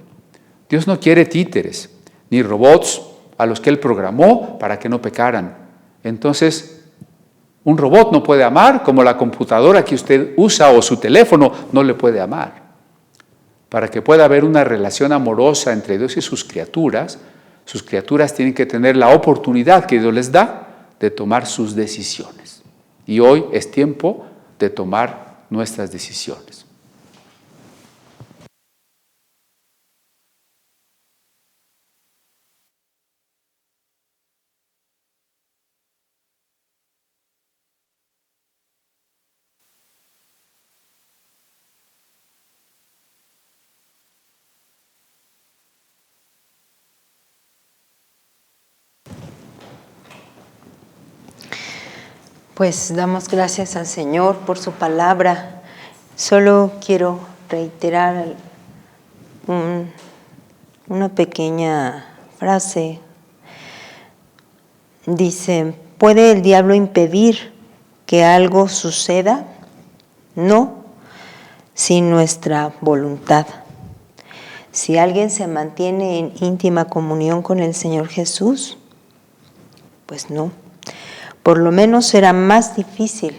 S4: Dios no quiere títeres, ni robots a los que Él programó para que no pecaran. Entonces, un robot no puede amar como la computadora que usted usa o su teléfono no le puede amar. Para que pueda haber una relación amorosa entre Dios y sus criaturas tienen que tener la oportunidad que Dios les da de tomar sus decisiones. Y hoy es tiempo de tomar nuestras decisiones.
S1: Pues damos gracias al Señor por su palabra. Solo quiero reiterar una pequeña frase. Dice, ¿puede el diablo impedir que algo suceda? No, sin nuestra voluntad. Si alguien se mantiene en íntima comunión con el Señor Jesús, pues no. Por lo menos será más difícil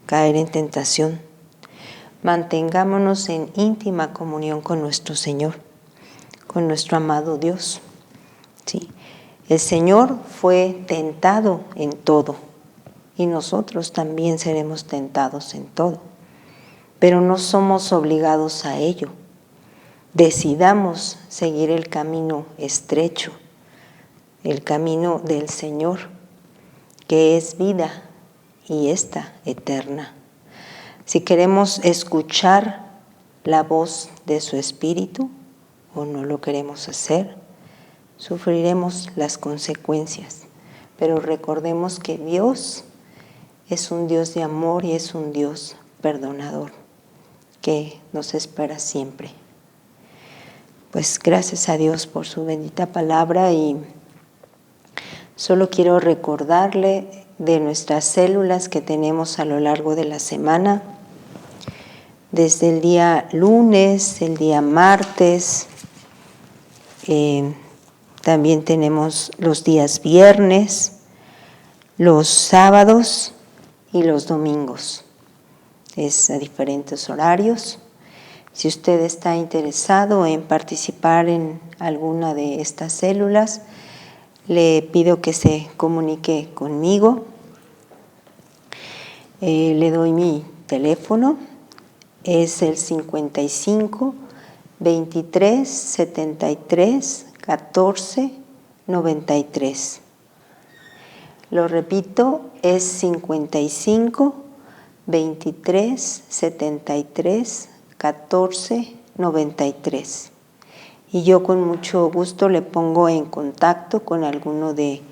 S1: caer en tentación. Mantengámonos en íntima comunión con nuestro Señor, con nuestro amado Dios. Sí. El Señor fue tentado en todo y nosotros también seremos tentados en todo, pero no somos obligados a ello. Decidamos seguir el camino estrecho, el camino del Señor, que es vida y esta eterna. Si queremos escuchar la voz de su Espíritu o no lo queremos hacer, sufriremos las consecuencias. Pero recordemos que Dios es un Dios de amor y es un Dios perdonador que nos espera siempre. Pues gracias a Dios por su bendita palabra y solo quiero recordarle de nuestras células que tenemos a lo largo de la semana, desde el día lunes, el día martes, también tenemos los días viernes, los sábados y los domingos. Es a diferentes horarios. Si usted está interesado en participar en alguna de estas células, le pido que se comunique conmigo. Le doy mi teléfono, es el 55 23 73 14 93. Lo repito, es 55 23 73 14 93. Y yo con mucho gusto le pongo en contacto con alguno de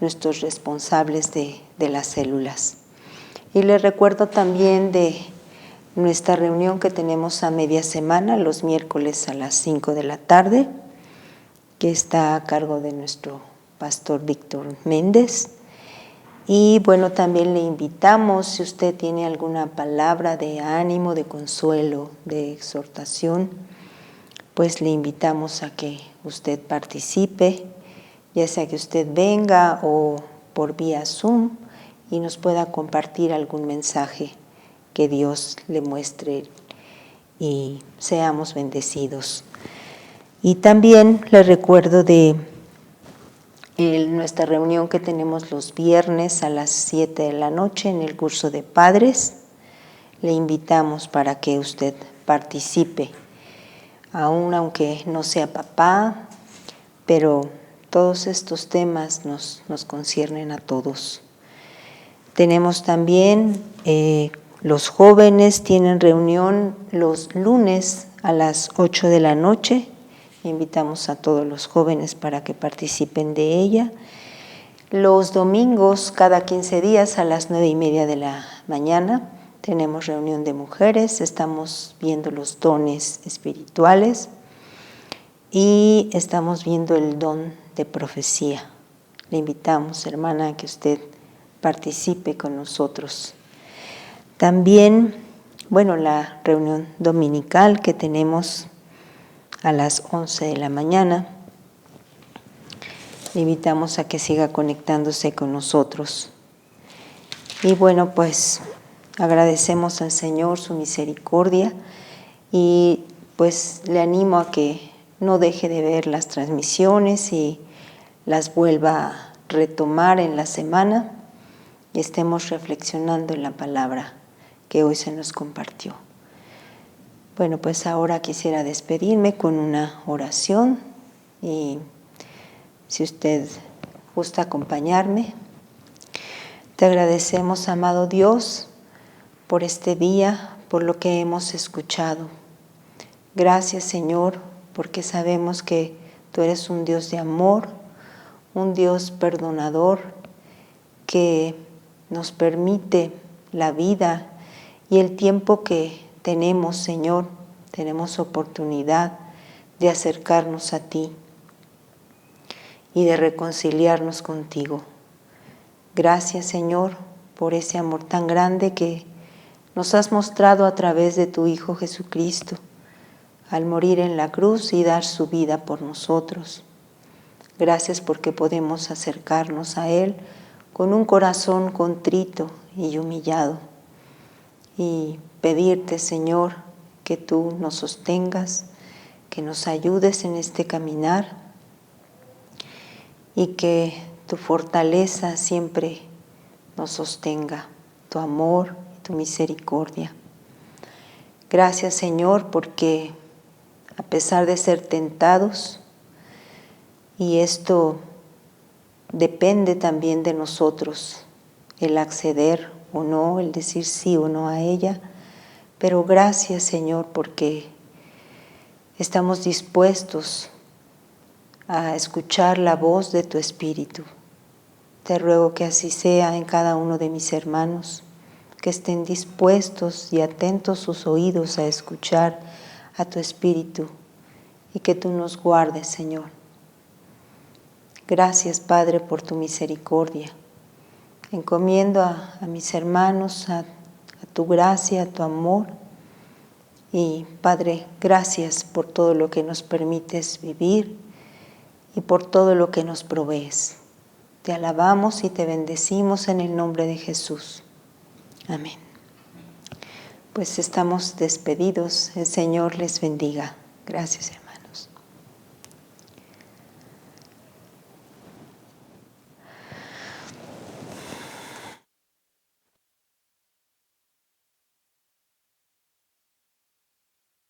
S1: nuestros responsables de las células. Y les recuerdo también de nuestra reunión que tenemos a media semana, los miércoles a las 5 de la tarde, que está a cargo de nuestro pastor Víctor Méndez. Y bueno, también le invitamos, si usted tiene alguna palabra de ánimo, de consuelo, de exhortación, pues le invitamos a que usted participe, ya sea que usted venga o por vía Zoom y nos pueda compartir algún mensaje que Dios le muestre y seamos bendecidos. Y también le recuerdo de nuestra reunión que tenemos los viernes a las 7 de la noche en el curso de padres. Le invitamos para que usted participe, aún aunque no sea papá, pero todos estos temas nos conciernen a todos. Tenemos también, los jóvenes tienen reunión los lunes a las 8 de la noche. Invitamos a todos los jóvenes para que participen de ella. Los domingos, cada 15 días a las 9:30 de la mañana, tenemos reunión de mujeres. Estamos viendo los dones espirituales y estamos viendo el don de profecía. Le invitamos, hermana, a que usted participe con nosotros. También, bueno, la reunión dominical que tenemos a las 11 de la mañana. Le invitamos a que siga conectándose con nosotros. Y bueno, pues agradecemos al Señor su misericordia y pues le animo a que no deje de ver las transmisiones y las vuelva a retomar en la semana. y estemos reflexionando en la palabra que hoy se nos compartió. Bueno, pues ahora quisiera despedirme con una oración y si usted gusta acompañarme. Te agradecemos, amado Dios, por este día, por lo que hemos escuchado. Gracias, Señor, porque sabemos que tú eres un Dios de amor, un Dios perdonador, que nos permite la vida y el tiempo que tenemos, Señor, tenemos oportunidad de acercarnos a ti y de reconciliarnos contigo. Gracias, Señor, por ese amor tan grande que nos has mostrado a través de tu Hijo Jesucristo, al morir en la cruz y dar su vida por nosotros. Gracias porque podemos acercarnos a Él con un corazón contrito y humillado y pedirte, Señor, que tú nos sostengas, que nos ayudes en este caminar y que tu fortaleza siempre nos sostenga, tu amor y tu misericordia. Gracias, Señor, porque a pesar de ser tentados, y esto depende también de nosotros, el acceder o no, el decir sí o no a ella. Pero gracias, Señor, porque estamos dispuestos a escuchar la voz de tu Espíritu. Te ruego que así sea en cada uno de mis hermanos, que estén dispuestos y atentos sus oídos a escuchar a tu Espíritu y que tú nos guardes, Señor. Gracias, Padre, por tu misericordia. Encomiendo a mis hermanos a tu gracia, a tu amor. Y, Padre, gracias por todo lo que nos permites vivir y por todo lo que nos provees. Te alabamos y te bendecimos en el nombre de Jesús. Amén. Pues estamos despedidos. El Señor les bendiga. Gracias, hermanos.